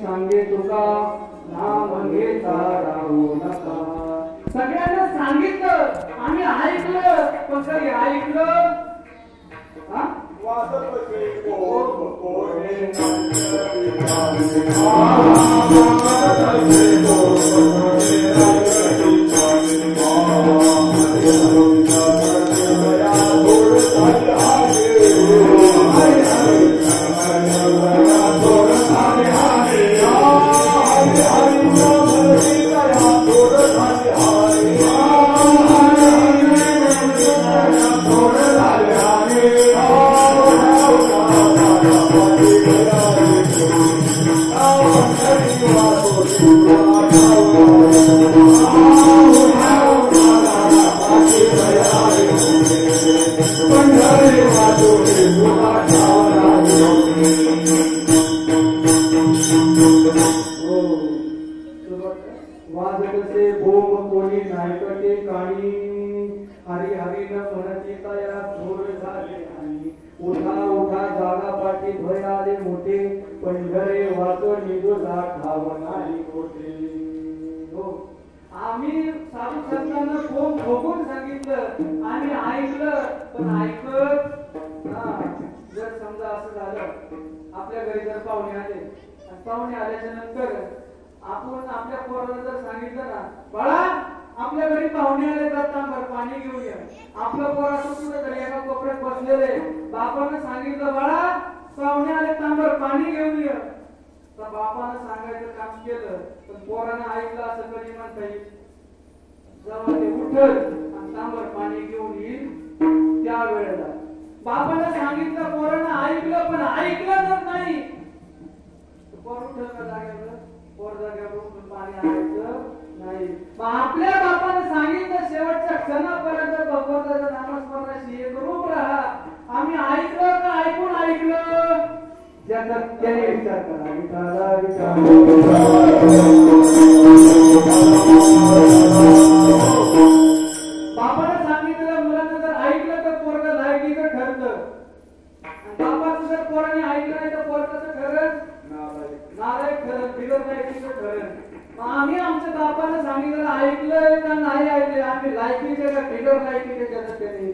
सांगे तुका नाम घेता राहू नका. सगळ्यांना सांगितलं, आम्ही ऐकलं, पण कधी ऐकलं वाजतसे भोम कोणी नायकटे काणी. हरी हरी न म्हणती तया थोर झाले आणि. उठा उठा जागा पाठी भय आले मोठे, पंढरे वाच निजोला ठाव नाही कोठे. हो, आम्ही साधू संतांना खूप भोगून सांगितलं, आम्ही ऐकलं, पण ऐकत जर समजा असं झालं आपल्या घरी जर पाहुणे आले आणि पाहुणे आल्याच्या नंतर आपण आपल्या पोराला जर सांगितलं ना, बाळा आपल्या घरी पाहुणे आले तर तांबर पाणी घेऊन या. आपलं पोर असं कुठं तरी एका कोपऱ्यात बसलेले, बापानं सांगितलं बाळा पाहुणे आले तांबर पाणी घेऊन ये, तर बापानं सांगायचं काम केलं, पण पोरानं ऐकलं असं कधी म्हणता येईल. जेव्हा ते उठल आणि तांबर पाणी घेऊन येईल त्या वेळेला बापानं सांगितलं, पोरानं ऐकलं, पण ऐकलं तर नाही. पोर उठल का जाग्यावर, पोर जाग्यावर उठून पाणी आणायचं नाही. आपल्या बापानं सांगितलं शेवटच्या क्षणापर्यंत भगवंताच्या नामस्मरणाशी एकरूप राहा. आम्ही ऐकलं का ऐकून ऐकलं ज्याचा त्याने विचार करा. बापानं सांगितलं मुलांना जर ऐकलं तर पोरग लायकीचं ठरतं. बापाचं जर पोराने ऐकलं नाही तर पोराचं खरं नालायक खरं बिगर लायकीचं खरं. मग आम्ही आमच्या बापानं सांगितलं ऐकलंय का नाही ऐकलंय, आम्ही लायकीचे का बिगर लायकीचे त्याचं त्याने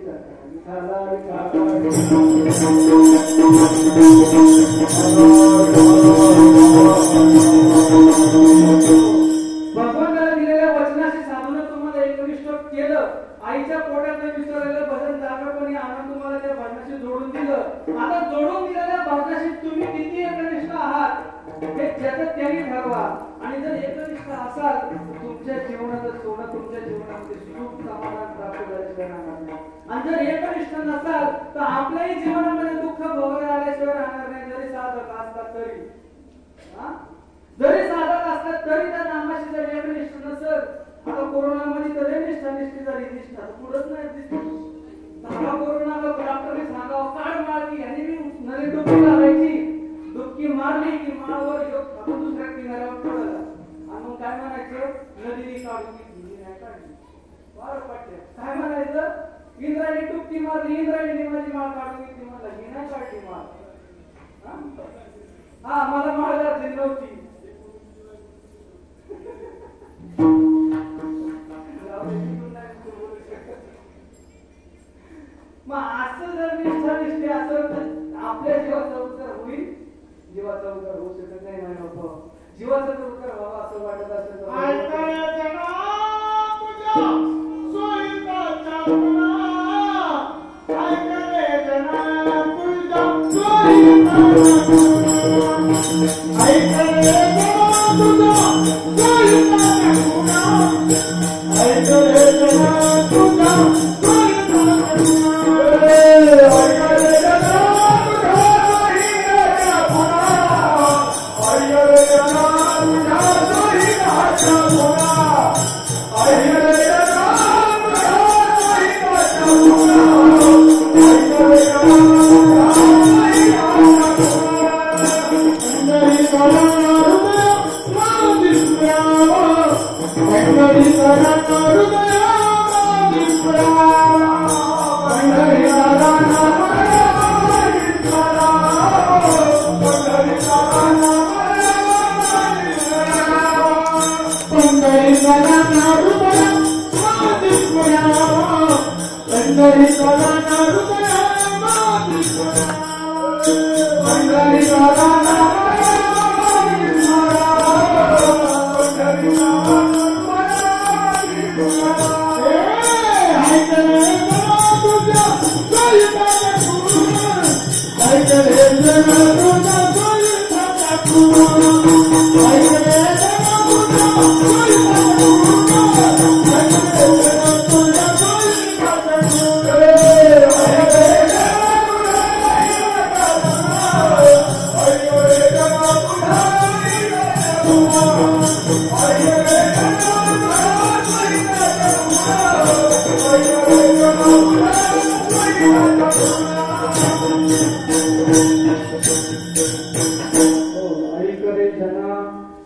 भगवंताला दिलेल्या वचनाशी साधून तुम्हाला एकनिष्ठ केलं. आईच्या पोटात विसरलेलं भजन जागरपणी आणून तुम्हाला त्या भजनाशी जोडून दिलं. आता जोडून दिलेल्या भजनाशी तुम्ही किती एकनिष्ठ आहात हे ज्याचं त्यांनी ठरवा. आणि जर एकनिष्ठ असाल तुमच्या जीवनाचं सोनं तुमच्या जीवनामध्ये सुख समाधान प्राप्त झाल्याशिवाय राहणार नाही. आणि जर एकनिष्ठ नसाल तर आपल्याही जीवनामध्ये दुःख भोगायला आल्याशिवाय राहणार नाही. जरी साधक असतात तरी तरी त्या नामाशी जर एकनिष्ठ नसेल. आता कोरोनामध्ये तर निष्ठा निष्ठी झाली, निष्ठा पुढंच नाही दिसत. दहा कोरोनाला डॉक्टरने सांगावं काढ मारली आणि मी नदी डुबकी लावायची. डुबकी मारली की माळावर आपण दुसऱ्या किनाऱ्यावर पडला. आणि मग काय म्हणायचं नदीने काढून घेतली नाही काढली बरं पटलं. काय म्हणायचं इंद्रायणी डुबकी मारली, इंद्रायणी माझी माळ काढून घेतली. म्हणला ही नाही काढली माळ. हा मला माळ जायची नव्हती. मग असं जर निष्ठा निष्ठी असेल तर आपल्या जीवाचा उद्धार होईल. जीवाचा उद्धार होऊ शकत नाही माझ्या बाबा. जीवाचा जर उद्धार व्हावा असं वाटत असेल तर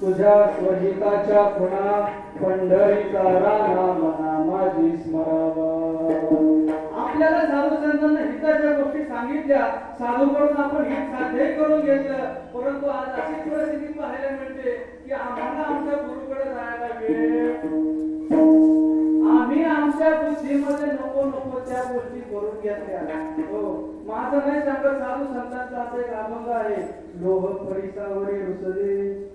तुझ्या स्वहिताच्या खुणा पंढरीचा राणा मना माझी स्मरावा. आपल्याला साधू संतांना हिताच्या गोष्टी सांगितल्या, साधूकडून आपण हित साध्य करून घेतलं. परंतु आज अशी परिस्थिती पाहायला मिळते की आम्हाला आमच्या गुरुकडे जायला वेळ, आम्ही आमच्या बुद्धीमध्ये नको नको त्या गोष्टी करून घेतल्या. हो, माझं नाही सांगत, साधू संतांचा असा एक अभंग आहे. लोह परिसावरी रुसले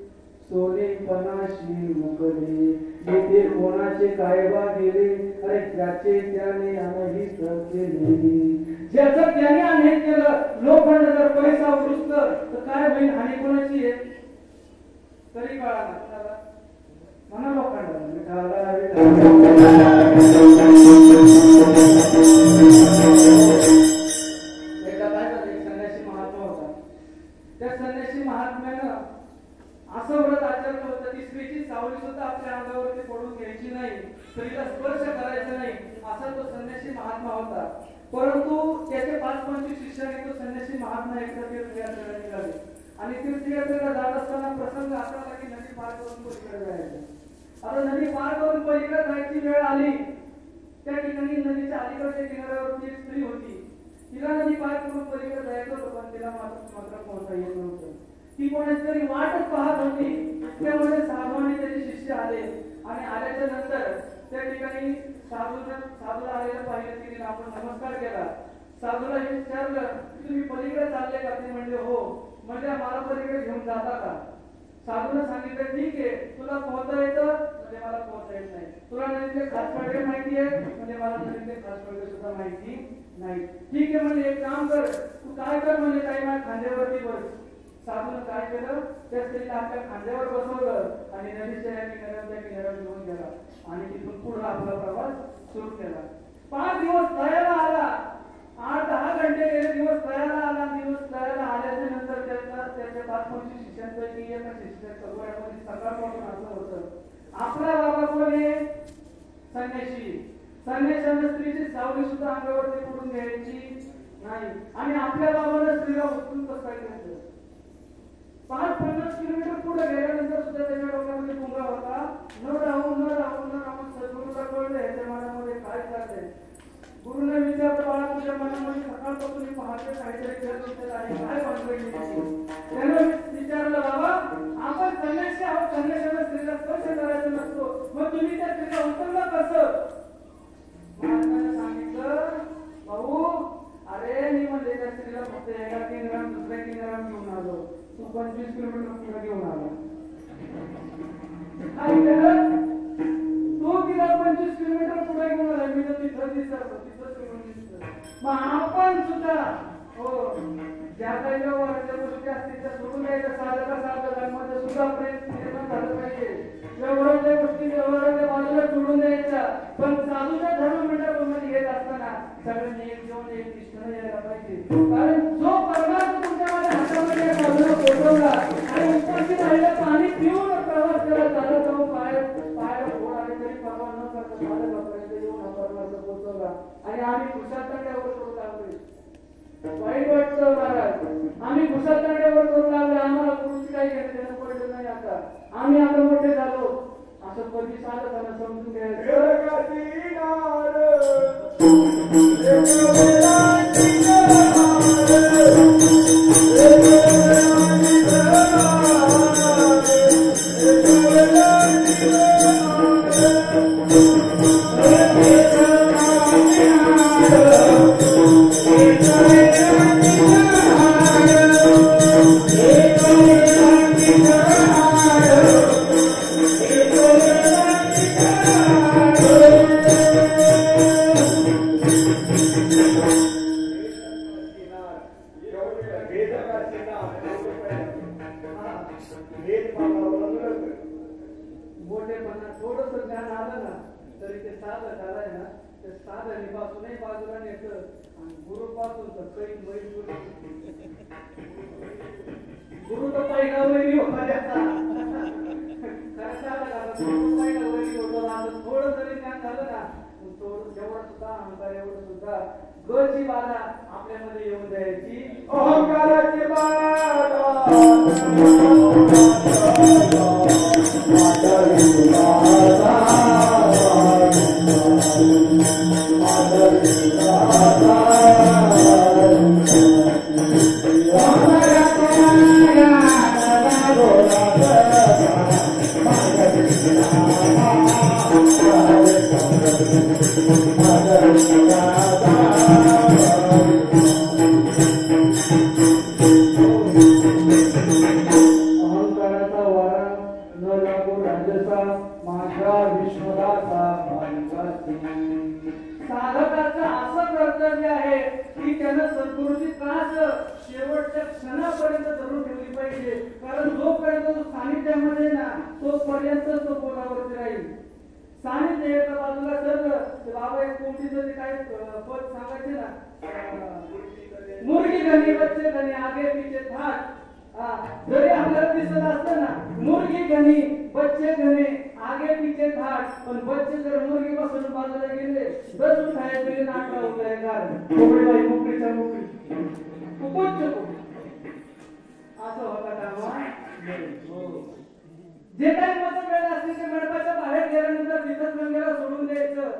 सोने पणाशी मुकले, येथे कोणाचे काय बा गेले, अरे त्याचे त्याने अनहित केले. ज्याचं त्याने अनहित केलं, लोखंड जर पैसा उरुसत तर काय होईल, हानी कोणाची आहे तरी कळा ना म्हणा लोखंडाला. एकदा काय झालं, एक संन्यासी महात्मा होता. त्या संन्यासी महात्म्यानं असं व्रत आचरण होतं की स्त्रीची सावली सुद्धा आपल्या अंगावरती पडून घ्यायची नाही, स्त्रीला स्पर्श करायचा नाही, असा तो संन्यासी महात्मा होता. परंतु त्याचे 5-25 शिष्याने तो संन्यासी महात्मा एकदा तीर्थयात्रेला निघाले. आणि तीर्थयात्रेला जात असताना प्रसंग असा आला की नदी पार करून पलीकडे जायचं. आता नदी पार करून पलीकडे जायची वेळ आली. त्या ठिकाणी नदीच्या अलीकडच्या किनाऱ्यावरती एक स्त्री होती. तिला नदी पार करून पलीकडे जायचं होतं, पण तिला मात्र पोहोचता येत नव्हतं. ती कोणाची तरी वाटच पाहत होती. त्यामुळे साधू आणि त्याचे शिष्य आले आणि आल्याच्या नंतर त्या ठिकाणी साधूला आलेलं पाहिलं. तिने आपण नमस्कार केला. साधूला हे विचारलं, तुम्ही पलीकडे चालले का? ते म्हणले हो. म्हणजे मला पलीकडे घेऊन जाता का? साधूने सांगितलं ठीक आहे, तुला पोहता येतं? म्हणजे मला पोहता येत नाही. तुला नदीतले खास पडले माहिती आहे? म्हणजे मला नदीतले खास पडले सुद्धा माहिती नाही. ठीक आहे म्हणजे एक काम कर, तू काय कर म्हणजे काही माझ्या खांद्यावरती बस. साधूने काय केलं, त्या स्त्रीला आपल्या खांद्यावर बसवलं आणि नदीच्या किनाऱ्यावर घेऊन गेला आणि तिथून पुढे आपला प्रवास सुरू केला. 5 दिवस तयाला आला. 8-10 घंटे गेले. दिवस तयाला आला. दिवस तयाला आल्याच्या नंतर त्याच्या 5-25 शिष्यांपैकी एका शिष्याच्या डोळ्यामध्ये सकाळपासून असं होतं, आपला बाबा कोण आहे? संन्यासी. संन्याशाने स्त्रीची सावली सुद्धा अंगावरती पडून घ्यायची नाही. आणि आपल्या बाबाला स्त्रीला उचलून कसं काय घ्यायचं? 5-50 किलोमीटर पुढे गेल्यानंतर सुद्धा त्याच्या डोक्यामध्ये पुंगा होता. न राहून सद्गुरूला कळलं ह्याच्या मनामध्ये काय चाललंय. गुरुने विचारलं, बाळा तुझ्या मनामध्ये सकाळपासून मी पहाटे काहीतरी करत होते आणि काय भानगड? त्यानं विचारलं, बाबा आपण संन्यासी आहोत, संन्याशाला स्त्रीला स्पर्श करायचा नसतो, मग तुम्ही त्या स्त्रीला उचललं कसं? महाराजांनी सांगितलं, भाऊ अरे मी म्हणले त्या स्त्रीला फक्त एका केंद्रात दुसऱ्या केंद्रात घेऊन आलो, तू 25 किलोमीटर पुढे घेऊन आला. काय केलं? तू तिला 25 किलोमीटर पुढे घेऊन आला. मी तर तिथं दिसत मग आपण सुद्धा हो ज्या काही व्यवहाराच्या गोष्टी असतील त्या सोडून द्यायचं. साधकांमध्ये सुद्धा प्रेम निर्माण झालं पाहिजे. व्यवहाराच्या गोष्टी व्यवहाराच्या बाजूला सोडून द्यायच्या. पण साधूच्या धर्ममंडळामध्ये येत असताना सगळ्यांनी एक जेवण एक निष्ठेने यायला पाहिजे. कारण जो परमार्थ तुमच्या माझ्या हातामध्ये साधूला पोचवला आणि उपाशी राहिलं पाणी पिऊन प्रवास केला, चालत जाऊन पायाला फोड आले तरी परवा न करता माझ्या बापापर्यंत येऊन हा परमार्थ पोचवला आणि आम्ही खुशाल तांड्यावर करू लागलोय. वाईट वाटतं महाराज, आम्ही खुशाल तांड्यावर करू लागलो. आम्हाला गुरुची काही घेणं पडलं नाही. आता आम्ही आता मोठे झालो असं कधी साधकांना समजून घ्यायचं. मोठेपणा थोडस ज्ञान आलं ना तरी ते साधं झालंय ना, ते साधं निभासूनही बाजूला नेतं आणि गुरुपासून तर काही मैल गुरु तर पहिला वैरी होता त्याचा. गुरु पहिला वैरी होता. थोडं जरी ज्ञान झालं ना तेवढं सुद्धा अहंकार एवढं सुद्धा गची बाधा आपल्यामध्ये येऊन द्यायची. अहंकाराची साधकाचं असं कर्तव्य आहे की त्यानं सद्गुरूची त्रास शेवटच्या क्षणापर्यंत धरून ठेवली पाहिजे. कारण जोपर्यंत तो सानिध्यामध्ये ना तोपर्यंत तो पोटावरती राहील. सानिध्य एका बाजूला सरलं तर बाबा एक कोंबडीचं ते काय पद सांगायचे ना, मुर्गी घनी बच्चे घनी आगे पीछे थाट. जरी आपल्याला दिसत असतं ना मुर्गी घनी बच्चे घने आगे पीछे थाट, पण बच्चे जर मुर्गी पासून बाजूला गेले बस उठाय पहिले नाटका उठाय गार कोंबडी बाई मुकरीच्या मुकरी कुकुच असं होता कामा. जे काही मतभेद असतील ते मंडपाच्या बाहेर गेल्यानंतर तिथंच गंगेला सोडून द्यायचं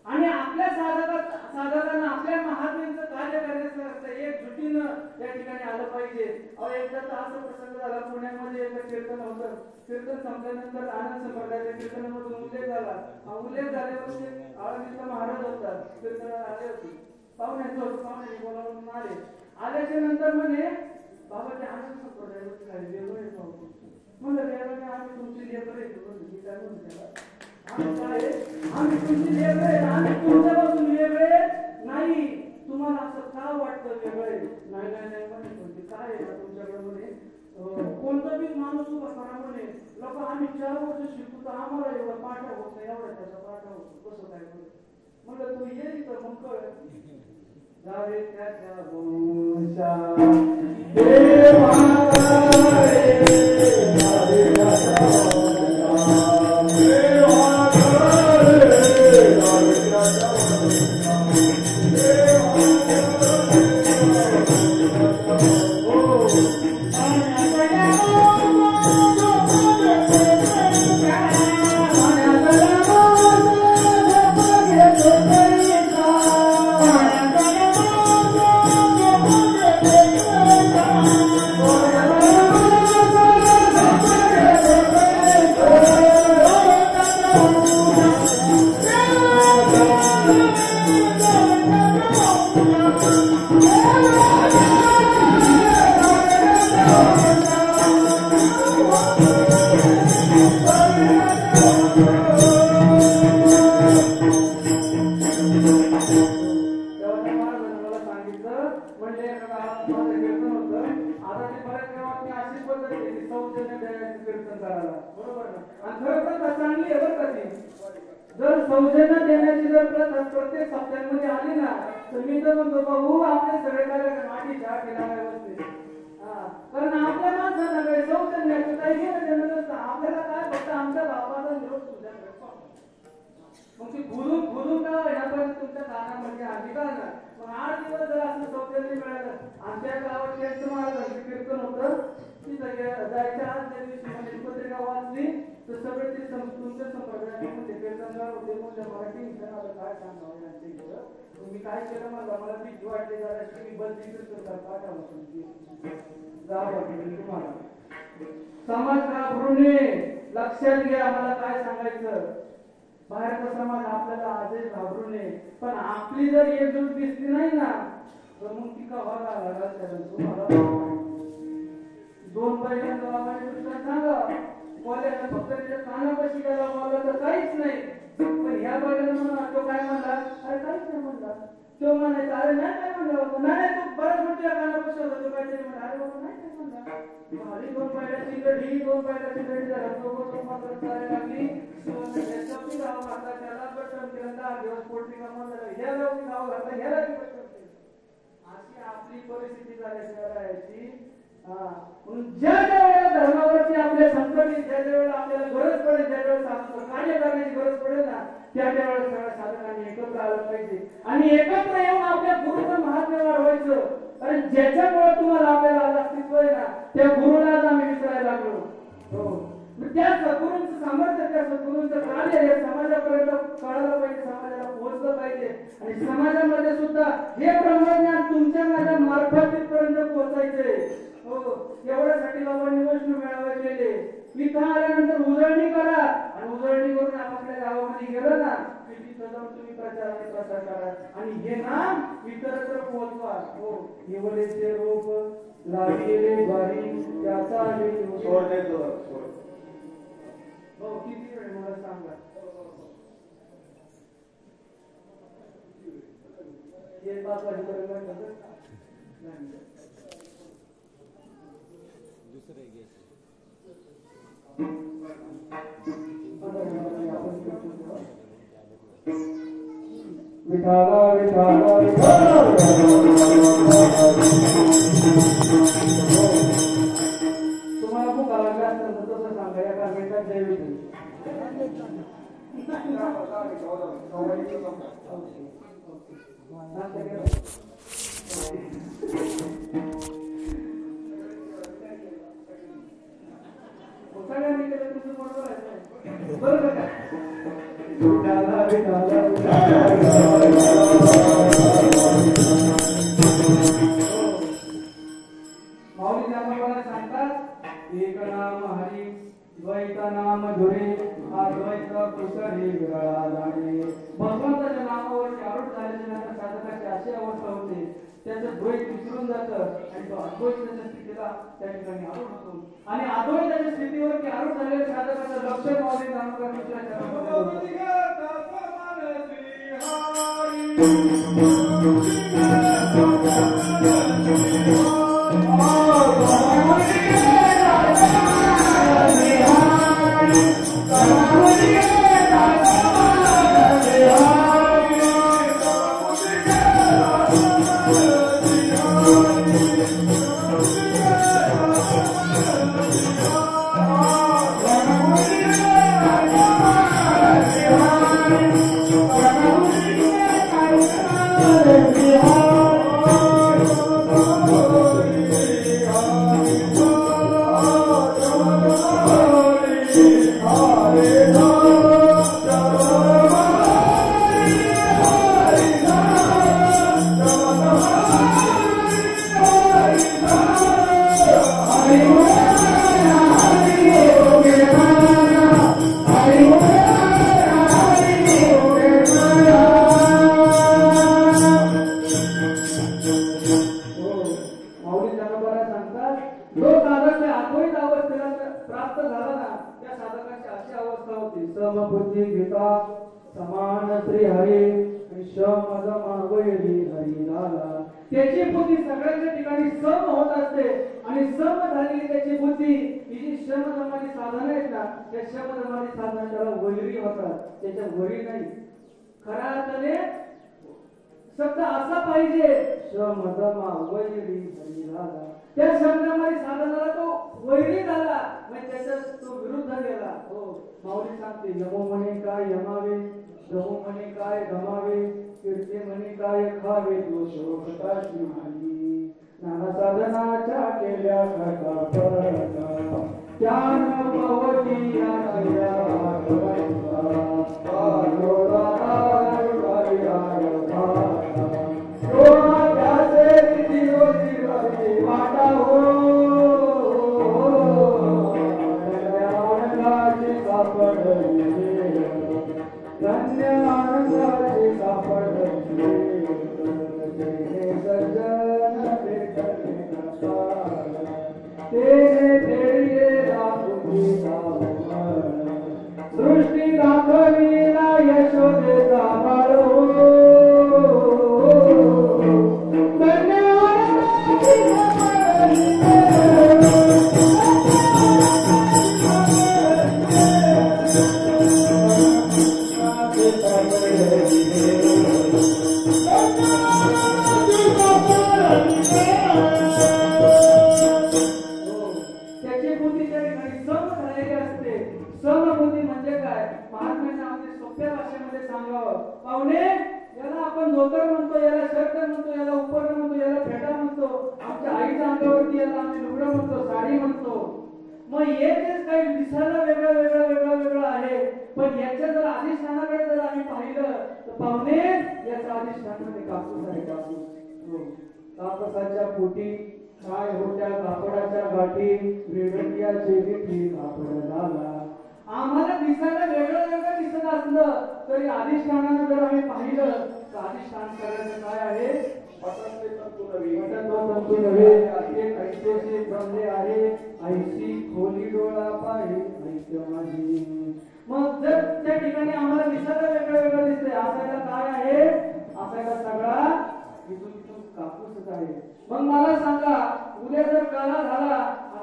आणि आपल्या साधकांना आपल्या महात्म्यांचं कार्य करण्यासाठी एकदा तर असा प्रसंग झाला, पुण्यामध्ये एकदा कीर्तन होतं. कीर्तन संपल्यानंतर आनंद संप्रदायाच्या कीर्तनामधून उल्लेख झाला. उल्लेख झाल्यावर ते आळंदीचा महाराज होता, कीर्तनाला आले होते. पाहुण्याचं होतं, पाहुण्याने बोलावून आल्याच्या नंतर म्हणे बाबा ते आनंद संप्रदायाचे काय वेगळं आहे पाहू. म्हणलं वेगळं नाही, आम्ही तुमची लेकर येतो. मी काय म्हणतो त्याला, आम्ही तुमची लेकर आहे, आम्ही तुमच्यापासून वेगळे नाही. तुम्हाला असं का वाटतं वेगळे? नाही नाही नाही म्हणे, काय आहे तुमच्याकडे म्हणे, कोणता बी माणूस उभा करा म्हणे, लोक आम्ही 4 वर्ष शिकतो तर आम्हाला एवढा पाठा होत नाही, एवढा त्याचा पाठा होतो, कसं काय म्हणे. म्हणलं तू ये इथं मग कळ जावे त्याच्या भूषा जर सौजन्य देण्याची जर प्रथा प्रत्येक सप्त्यांमध्ये आली ना तर मी तर म्हणतो भाऊ आपले सगळे कार्यक्रम आधी चहा केला व्यवस्थित. कारण आपल्या माणसांना काही सौजन्याचं काही घेणं नसतं. आपल्याला काय फक्त आमच्या बापाचा निरोप तुझ्याकडे मग ती गुरु का यापर्यंत तुमच्या कानामध्ये आली का ना. मग 8 दिवस जर असं सौजन्य मिळालं. आमच्या गावात त्यांचं महाराजांचं कीर्तन होतं. तिथं जायच्या आज त्या दिवशी म्हणजे पत्रिका वाचली तर सगळे ते तुमच्या संप्रदायामध्ये कीर्तनगार होते. म्हणजे मराठी विषयाला काय सांगावं यांचे घेऊन मी काय केलं मला भीती वाटली जरा मी बदली कीर्तन पाठावं गाव तुम्हाला समाज घाबरूने लक्षात घ्या. मला काय सांगायचं बाहेरचा समाज आपल्याला आजही घाबरू नये पण आपली जर एकजूट दिसली नाही ना तर मग ती का व्हायला तुम्हाला 2 पहिल्यांदा बाबाने दुसरा सांगा बोलायला फक्त त्याच्या कानापाशी गेला बोलला तर काहीच नाही. पण ह्या बाईला म्हणा तो काय म्हणला अरे काहीच नाही म्हणला. तो म्हणायचा अरे नाही काय म्हणला नाही तो बऱ्याच मोठ्या कानापाशी होता. तो काहीतरी म्हणा अरे बाबा नाही काय म्हणला. हरी 2 पहिल्याची लढी 2 पहिल्याची लढी झाला. तो मात्र करायला लागली. गाव घातला त्याला पटकन केलं 10 दिवस पोटली कामाला ह्या गाव घातला ह्याला अशी आपली परिस्थिती झाल्याची. म्हणून ज्या वेळेला धर्मावरती आपल्या संकटी ज्या वेळेला आपल्याला गरज पडेल ज्या वेळेला कार्य करण्याची गरज पडेल ना त्या वेळेला सगळ्या साधकांनी एकत्र आलं पाहिजे आणि एकत्र येऊन आपल्या गुरुचं महात्म्य वाढवायचं. कारण ज्याच्यामुळे तुम्हाला आपल्याला आज अस्तित्व आहे ना त्या गुरुलाच आम्ही विसरायला लागलो. हो त्या सद्गुरूंचं सामर्थ्य त्या सद्गुरूंचं कार्य हे समाजापर्यंत कळायला पाहिजे समाजाला पोहोचलं पाहिजे आणि समाजामध्ये सुद्धा हे ब्रह्मज्ञान तुमच्या माझ्या मार्फत तिथपर्यंत पोहोचायचंय. हो एवढ्यासाठी बाबांनी वैष्णव मेळावे केले. इथं आल्यानंतर उजळणी करा आणि उजळणी करून आपापल्या गावामध्ये गेलं ना की तिथं जाऊन तुम्ही प्रचार करा आणि हे नाम इतरत्र पोहोचवा. हो निवलेचे रोप लाविले द्वारी त्याचा हो किती वेळ मला सांगा. हे 5 वाजेपर्यंत विठाला विठाला तुम्हाला खूप लागला असेल तर तसं सांगा एका मिनिटात जय विठ्ठल. सगळ्यांनी केलं तुमचं बरोबर आहे बरोबर का. माऊली ज्ञानोबाला कुसळी विरळा जाणे. भगवंताच्या नामावरती आरूढ झाल्याच्या नंतर साधकाची अशी अवस्था होते, त्याचं द्वैत विसरून जातं आणि तो अद्वैताच्या स्थितीला त्या ठिकाणी आरूढ होतो. आणि अद्वैताच्या स्थितीवरती आरूढ झालेल्या साधकाचं लक्ष मावली जाणून समबुद्धी गीता समान श्री हरी शमद मावळी हरी झाला. त्याची बुद्धी सगळ्यांच्या ठिकाणी सम होत असते आणि सम झालेली त्याची बुद्धी ही जी शमदमाची साधनं आहेत ना, त्या शमदमाची साधनं त्याला वैरी होतात, त्याच्या वरी नाही. खऱ्या अर्थाने शब्द असा पाहिजे शमदमा वैरी हरी झाला. त्या शब्दामध्ये साधनाला तो वैरी झाला, म्हणजे त्याचा तो विरुद्ध गेला. हो, माऊली सांगते यमो म्हणे काय यमावे, शमो म्हणे काय गमावे, कीर्ती म्हणे काय खावे, दोष कटाशी नाही. नाना साधनाच्या केल्या खटा परका, ज्ञान भवती या नया भगवंता. आयोरा आयोरा रोमा त्याचे किती होती रवी वाटा हो. आनंदाची सापडली धन्य आनंदाची सापडली सज्जन भेटले तेने फेडिलेला तुझा सृष्टी दाखविला यशोदेचा बाळ हो. त्याची बुद्धी त्या ठिकाणी सम झालेली असते. समबुद्धी म्हणजे काय, महात्म्यांना अगदी सोप्या भाषेमध्ये सांगावं. पाहुणे, याला आपण धोतर म्हणतो, याला शर्ट म्हणतो, याला उपरण म्हणतो, याला फेटा म्हणतो, आमच्या आईच्या अंगावरती याला आम्ही लुगडं म्हणतो, साडी म्हणतो. मग येतेच काही दिसायला वेगळं आहे, पण याच्या जर अधिष्ठानाकडे जर आम्ही पाहिलं तर पाहुणे, याचा अधिष्ठानामध्ये कापूस आहे. कापूस कापसाच्या पोटी काय होत्या कापडाच्या गाठी, रेडकियाचे विठी कापड झाला. आम्हाला दिसायला वेगळं दिसत असलं तरी अधिष्ठानानं जर आम्ही पाहिलं तर अधिष्ठान करायचं काय आहे, तंतू नव्हे ऐसे ब्रह्मे आहे, ऐशी खोली डोळा पाहि ऐक्य माझी. मग जर त्या ठिकाणी आम्हाला दिसायला वेगळं दिसते, असायला काय आहे, असायला सगळा इथून कापूसच आहे. मग मला सांगा, उद्या जर काला झाला,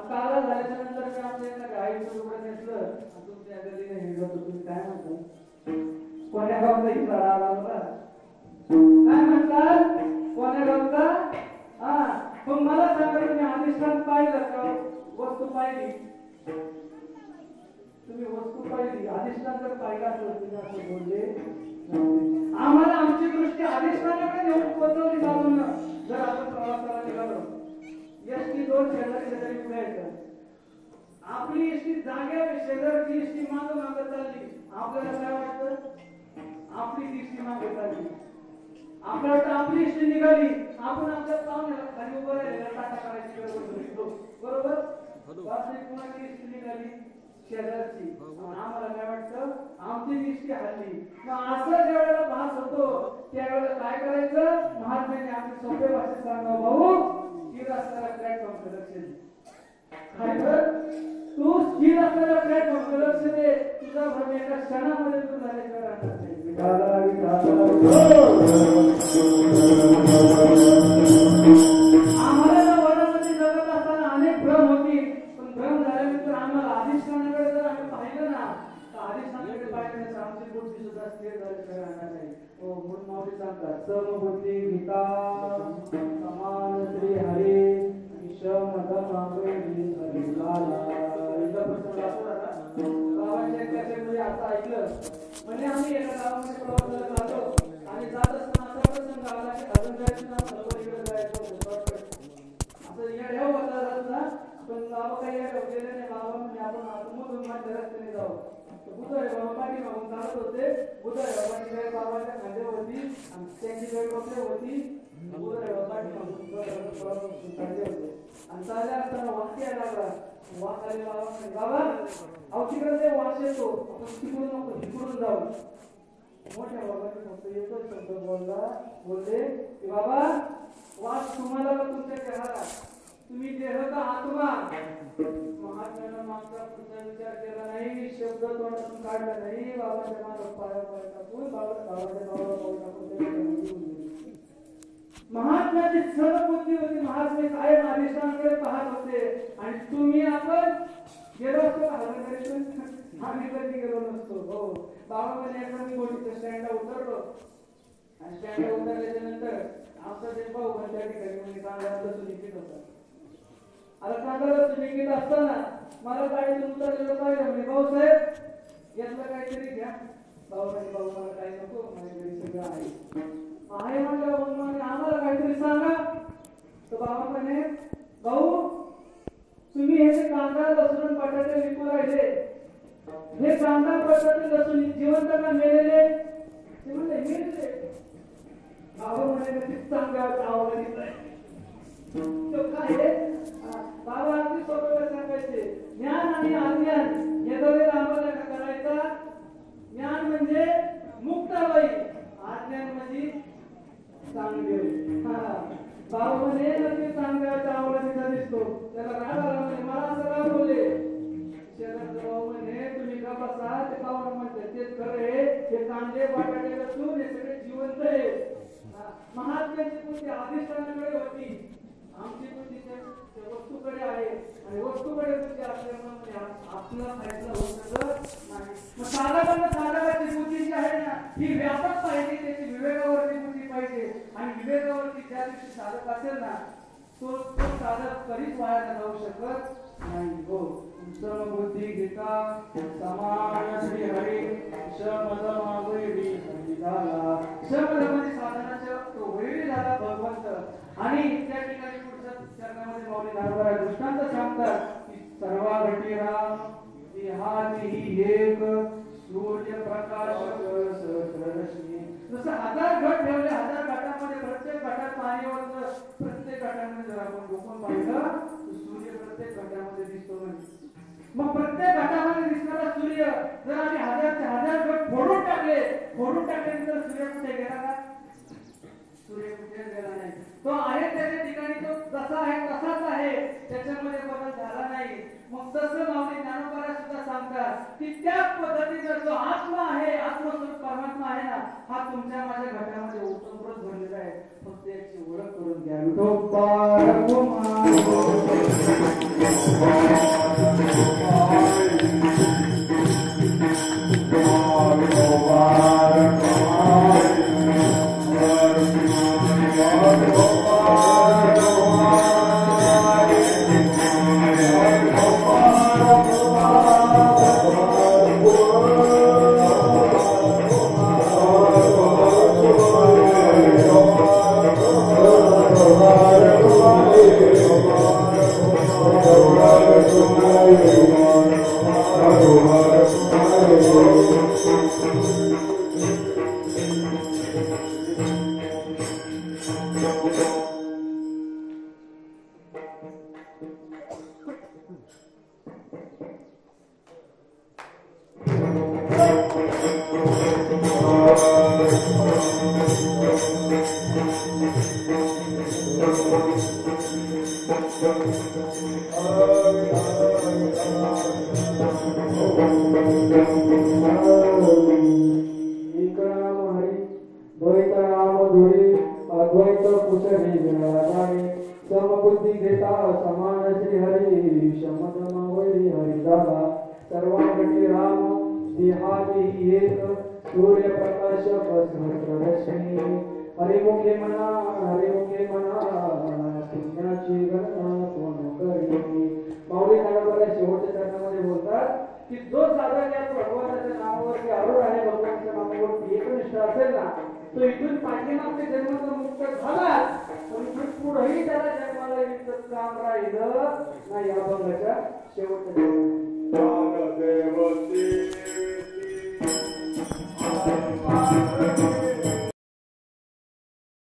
काला झाल्याच्या नंतर मी आपल्याला गाईचं लुगडं नेसलं, तुमच्या गलीने हिंडत तुम्ही काय म्हणता, कोण्या गावचा ही लढा आला होता काय म्हणतात, कोण्या गावचा. हा, मग मला सांगा, तुम्ही अधिष्ठान पाहिलं का, वस्तू पाहिली, तुम्ही वस्तू पाहिली, अधिष्ठान जर पाहिलं असेल तुम्ही असं बोलले. आम्हाला आमची दृष्टी अधिष्ठानाकडे नेऊन पोहोचवली जाऊन जर आपण प्रवासाला निघालो, एसटी दोन शेजारी पुढे येतात, आपली एसटी जाग्या शेजारची एसटी मागं चालली, आपल्याला काय वाटतं, आपली एसटी मागे चालली, आपल्याला वाटतं आपली एसटी निघाली, आपण आपल्या पाहुण्याला खाली उभं राहिलेला टाटा करायची गडबड करतो, बरोबर. वास्तविक कुणाची एसटी निघाली, शेजारची. आम्हाला काय वाटतं आमची दृष्टी हल्ली. मग असं ज्यावेळेला भास होतो त्यावेळेला काय करायचं, महात्म्याने आम्ही सोप्या भाषेत सांगा, भाऊ स्थिर असणारा प्लॅटफॉर्म लक्ष दे. काय कर, तू स्थिर असणारा प्लॅटफॉर्म लक्ष दे. तुझा भ्रम एका क्षणामध्ये तू झाल्याशिवाय राहणार नाही. आम्हाला या वनामध्ये जगत असताना अनेक भ्रम होती, पण भ्रम झाल्यानंतर आम्हाला अधिष्ठानाकडे जर आम्ही पाहिलं ना, तर अधिष्ठानाकडे पाहिल्यानंतर आमची बुद्धी सुद्धा स्थिर झाल्याशिवाय राहणार नाही. म्हणून माऊली सांगतात, समबुद्धी गीता समान श्री हरे शमदम हरी लाला. इथला प्रसंग असं झाला, बाबांच्या कॅसेटमध्ये आता ऐकलं. म्हणजे आम्ही एका गावामध्ये प्रवासाला जातो आणि जात असताना असा प्रसंग आला की अजून जायचं ना, इकडे जायचं होतं. असं येड्या होता ना, पण बाबा काही गेले नाही. बाबा म्हणजे आपण आतमधून माझ्या रस्त्याने जाऊ. बुधारे बाबा पाठी मागून चालत होते. बुधारे बाबाची गाय बाबाच्या खांद्यावरती आणि त्यांची गाय डोक्यावरती. बुधारे बाबा पाठी मागून चालले होते आणि चालल्या असताना वास यायला लागला. वास आले. बाबा म्हणजे बाबा अहो तिकडे वास येतो, आपण तिकडून नको तिकडून जाऊ. मोठ्या बाबाने फक्त एकच शब्द बोलले की बाबा वास तुम्हाला व तुमच्या देहाला, तुम्ही देह का आत्मा. महात्म्यानं मागचा पुढचा विचार केला नाही, शब्द तोंडातून काढला नाही. बाबाच्या मागे पाया टाकून बाबाच्या नावाला पाऊल टाकून महात्म्याची सर्व बुद्धी होती. महात्मे कायम अधिष्ठानाकडे पाहत होते. आणि तुम्ही आपण गेलो असतो हरकरीतून, आम्ही कधी गेलो नसतो. हो, बाबा म्हणजे एकदा मी गोष्टीच्या स्टँडला उतरलो आणि स्टँडला उतरल्याच्या नंतर आमचा जे भाऊ पण त्या ठिकाणी म्हणजे कांद्याला सुनिकित होता. आता कांद्याला सुनिकित असताना मला गाडीतून उतरलेलं पाहिलं. म्हणजे भाऊसाहेब यातलं काहीतरी घ्या. भाऊ म्हणजे भाऊ मला काही नको, माझ्या घरी सगळं आहे म्हणलं. आम्हाला काहीतरी सांगा. तर बाबा म्हणे भाऊ तुम्ही हे जे कांदा लसूण बटाटे विकू राहिले, हे कांदा बटाटे लसूण जिवंत का मेलेले? ते म्हणले मेलेले. बाबा म्हणे चांगल्या आवडीचं काय बाबा अगदी सोबत सांगायचे, ज्ञान आणि अज्ञान हे दोघे आम्हाला करायचा. ज्ञान म्हणजे मुक्ताबाई, अज्ञान म्हणजे चांगले. बाबा म्हणे नक्की चांगल्या आवडीचा दिसतो. त्याला राग आला. म्हणजे मला असं काय बोलले? शेजारचा भाऊ म्हणे तुम्ही का बसा, ते पाहुणं म्हणते तेच खरं आहे. हे कांदे बटाटे लसूण हे सगळे जिवंत आहे. महात्म्याची बुद्धी अधिष्ठानाकडे होती, आमची बुद्धी वस्तूकडे आहे. आणि वस्तूकडे बुद्धी असल्यामुळे आपलं खायचं होत नाही. मग साधकाची बुद्धी जी आहे ना, ही व्यापक पाहिजे. त्याची विवेकावरती बुद्धी पाहिजे. आणि विवेकावरती ज्या दिवशी साधक असेल ना, तो साधक कधीच वाया जाऊ शकत नाही. हो, समबुद्धी गीता समान श्री हरी शमदमावैरी झाला. शमदमध्ये साधनाचा तो वैरी झाला भगवंत. आणि त्या ठिकाणी पुढच्या चरणामध्ये माऊली नारबारा दृष्टांत सांगतात की सर्वा घटी राम देहाची एक सूर्य प्रकाशक सहस्ररश्मी. जसं 1000 घट ठेवले, 1000 घटामध्ये प्रत्येक घटात पाणी होतं. प्रत्येक घटामध्ये जर आपण डोकून पाहिलं तर सूर्य प्रत्येक घटामध्ये दिसतो. मग प्रत्येक घटामध्ये दिसणारा सूर्य जर आम्ही 1000 घट फोडून टाकल्यानंतर सूर्य कुठे गेला का? सूर्य कुठे गेला नाही. तो आहे त्याच्या ठिकाणी, तो जसा आहे तसाच आहे, त्याच्यामध्ये बदल झाला नाही. मग तसं माऊली ज्ञानोबा सुद्धा सांगतात की त्याच पद्धतीचा जो आत्मा आहे, आत्मस्वरूप परमात्मा आहे ना, हा तुमच्या माझ्या घटामध्ये ओतप्रोत भरलेला आहे. फक्त याची ओळख करून घ्या. एक नाम हरी द्वैत नाम धुरी अद्वैत कुशली विनादाने समबुद्धी घेता समान श्री हरी शमदम वैरी हरी दादा सर्वांगती राम देहादी एक सूर्य प्रकाश सहस्रदर्शनी हरिमुखे मना पुण्याची गणना कोण करी. माऊली नावाला शेवटच्या चरणामध्ये बोलतात की जो साधक या भगवानाच्या नावावरती आरूढ आहे, भगवानाच्या नावावरती एकनिष्ठ असेल ना, तो इथून पाठीमागच्या जन्माचा मुक्त झाला, पण इथून पुढेही त्याला जन्माला यायचं काम राहिलं नाही. या अभंगाच्या शेवटच्या देवती